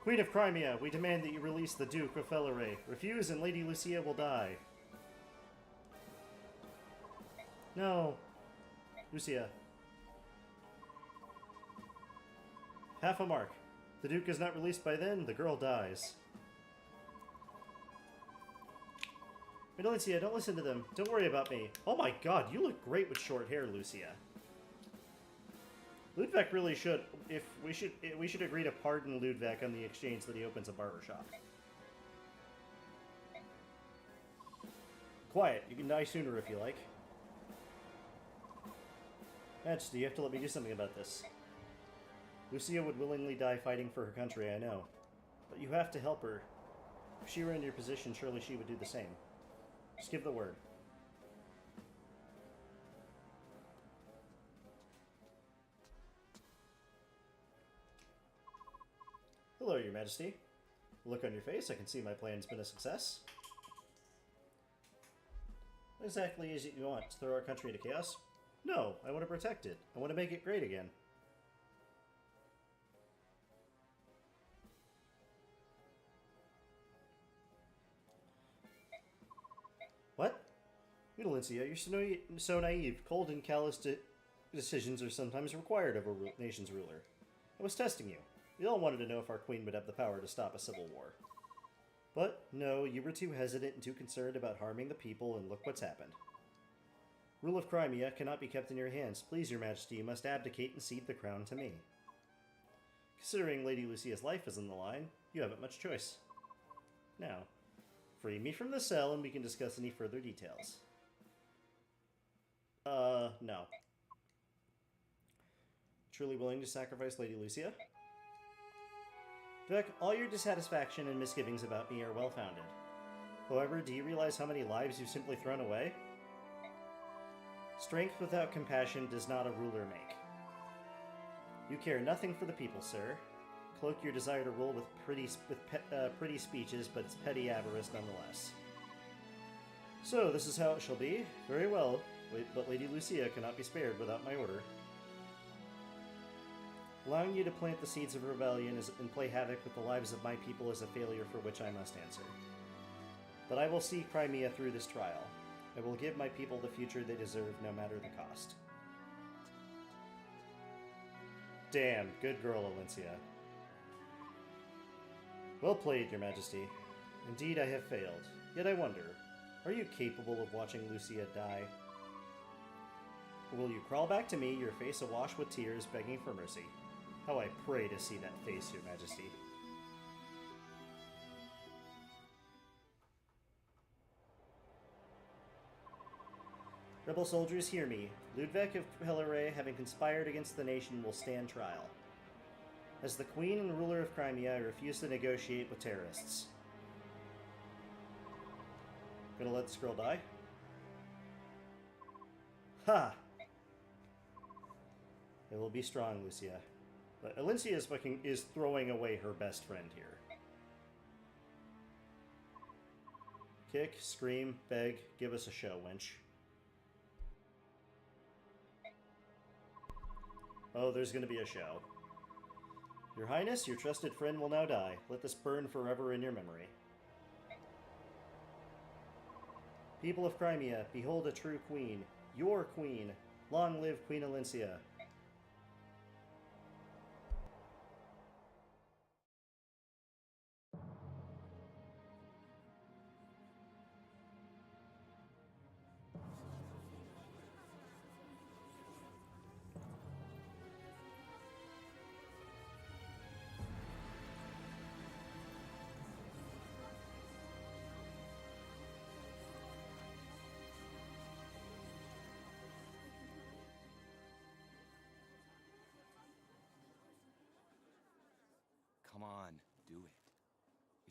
Queen of Crimea, we demand that you release the Duke of Felleray. Refuse and Lady Lucia will die. No. Lucia. Half a mark. The Duke is not released by then, the girl dies. Wait, Lucia, don't listen to them. Don't worry about me. Oh my god, you look great with short hair, Lucia. Ludwig really should, we should agree to pardon Ludwig on the exchange that he opens a barber shop. Quiet, you can die sooner if you like. Majesty, you have to let me do something about this. Lucia would willingly die fighting for her country, I know. But you have to help her. If she were in your position, surely she would do the same. Just give the word. Hello, Your Majesty. Look on your face, I can see my plan's been a success. What exactly is it you want? To throw our country into chaos? No, I want to protect it. I want to make it great again. What? Valencia, you're so naive. Cold and callous decisions are sometimes required of a nation's ruler. I was testing you. We all wanted to know if our queen would have the power to stop a civil war. But, no, you were too hesitant and too concerned about harming the people, and look what's happened. Rule of Crimea cannot be kept in your hands. Please, Your Majesty, you must abdicate and cede the crown to me. Considering Lady Lucia's life is on the line, you haven't much choice. Now, free me from the cell and we can discuss any further details. No. Truly willing to sacrifice Lady Lucia? Vec, all your dissatisfaction and misgivings about me are well-founded. However, do you realize how many lives you've simply thrown away? Strength without compassion does not a ruler make. You care nothing for the people, sir. Cloak your desire to rule with pretty speeches, but it's petty avarice nonetheless. So, this is how it shall be. Very well, but Lady Lucia cannot be spared without my order. Allowing you to plant the seeds of rebellion and play havoc with the lives of my people is a failure for which I must answer. But I will see Crimea through this trial. I will give my people the future they deserve, no matter the cost. Damn, good girl, Valencia. Well played, Your Majesty. Indeed, I have failed. Yet I wonder, are you capable of watching Lucia die? Or will you crawl back to me, your face awash with tears, begging for mercy? How I pray to see that face, Your Majesty. Rebel soldiers, hear me. Ludwig of Helleray, having conspired against the nation, will stand trial. As the Queen and ruler of Crimea, I refuse to negotiate with terrorists. Gonna let this girl die? Ha! It will be strong, Lucia. But Valencia is throwing away her best friend here. Kick, scream, beg, give us a show, wench. Oh, there's gonna be a show. Your Highness, your trusted friend will now die. Let this burn forever in your memory. People of Crimea, behold a true queen. Your queen. Long live Queen Valencia.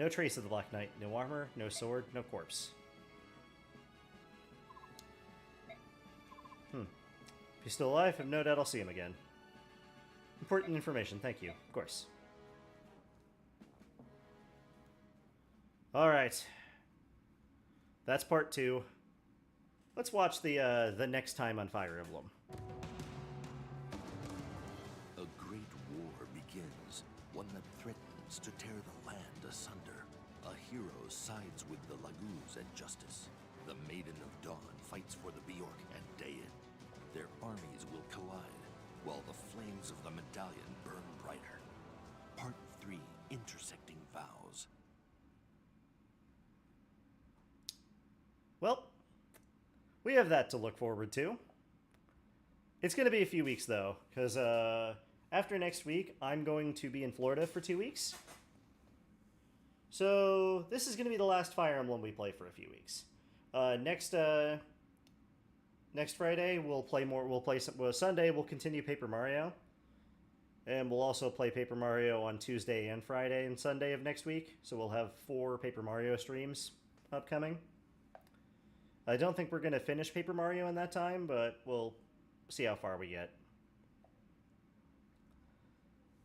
No trace of the Black Knight. No armor, no sword, no corpse. If he's still alive, I've no doubt I'll see him again. Important information, thank you. Of course. Alright. That's part 2. Let's watch the next time on Fire Emblem. A great war begins, one that threatens to tear the land asunder. A hero sides with the Laguz and Justice. The Maiden of Dawn fights for the Bjork and Dayan. Their armies will collide, while the flames of the medallion burn brighter. Part 3, Intersecting Vows. Well, we have that to look forward to. It's going to be a few weeks, though, because after next week, I'm going to be in Florida for 2 weeks. So this is going to be the last Fire Emblem we play for a few weeks. Next Friday we'll play more. Sunday we'll continue Paper Mario, and we'll also play Paper Mario on Tuesday and Friday and Sunday of next week. So we'll have 4 Paper Mario streams upcoming. I don't think we're going to finish Paper Mario in that time, but we'll see how far we get.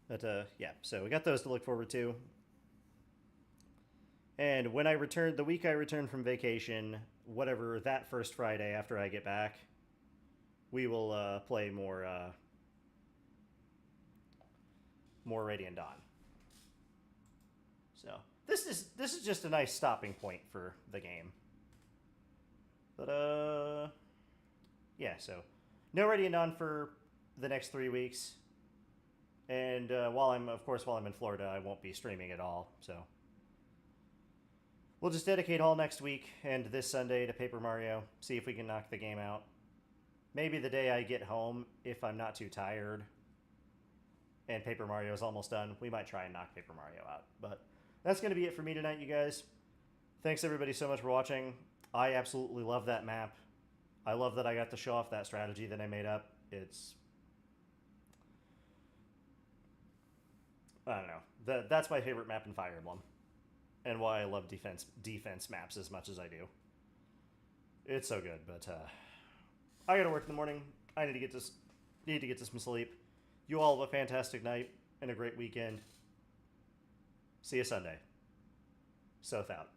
But yeah, so we got those to look forward to. And when I return, the week I return from vacation, whatever, that first Friday after I get back, we will play more Radiant Dawn. So this is just a nice stopping point for the game. But yeah, so no Radiant Dawn for the next 3 weeks, and while I'm in Florida, I won't be streaming at all. So we'll just dedicate all next week and this Sunday to Paper Mario, see if we can knock the game out. Maybe the day I get home, if I'm not too tired and Paper Mario is almost done, we might try and knock Paper Mario out. But that's going to be it for me tonight, you guys. Thanks everybody so much for watching. I absolutely love that map. I love that I got to show off that strategy that I made up. I don't know. That's my favorite map in Fire Emblem. And why I love defense maps as much as I do. It's so good, but I gotta work in the morning. I need to get to some sleep. You all have a fantastic night and a great weekend. See you Sunday. Sothe out.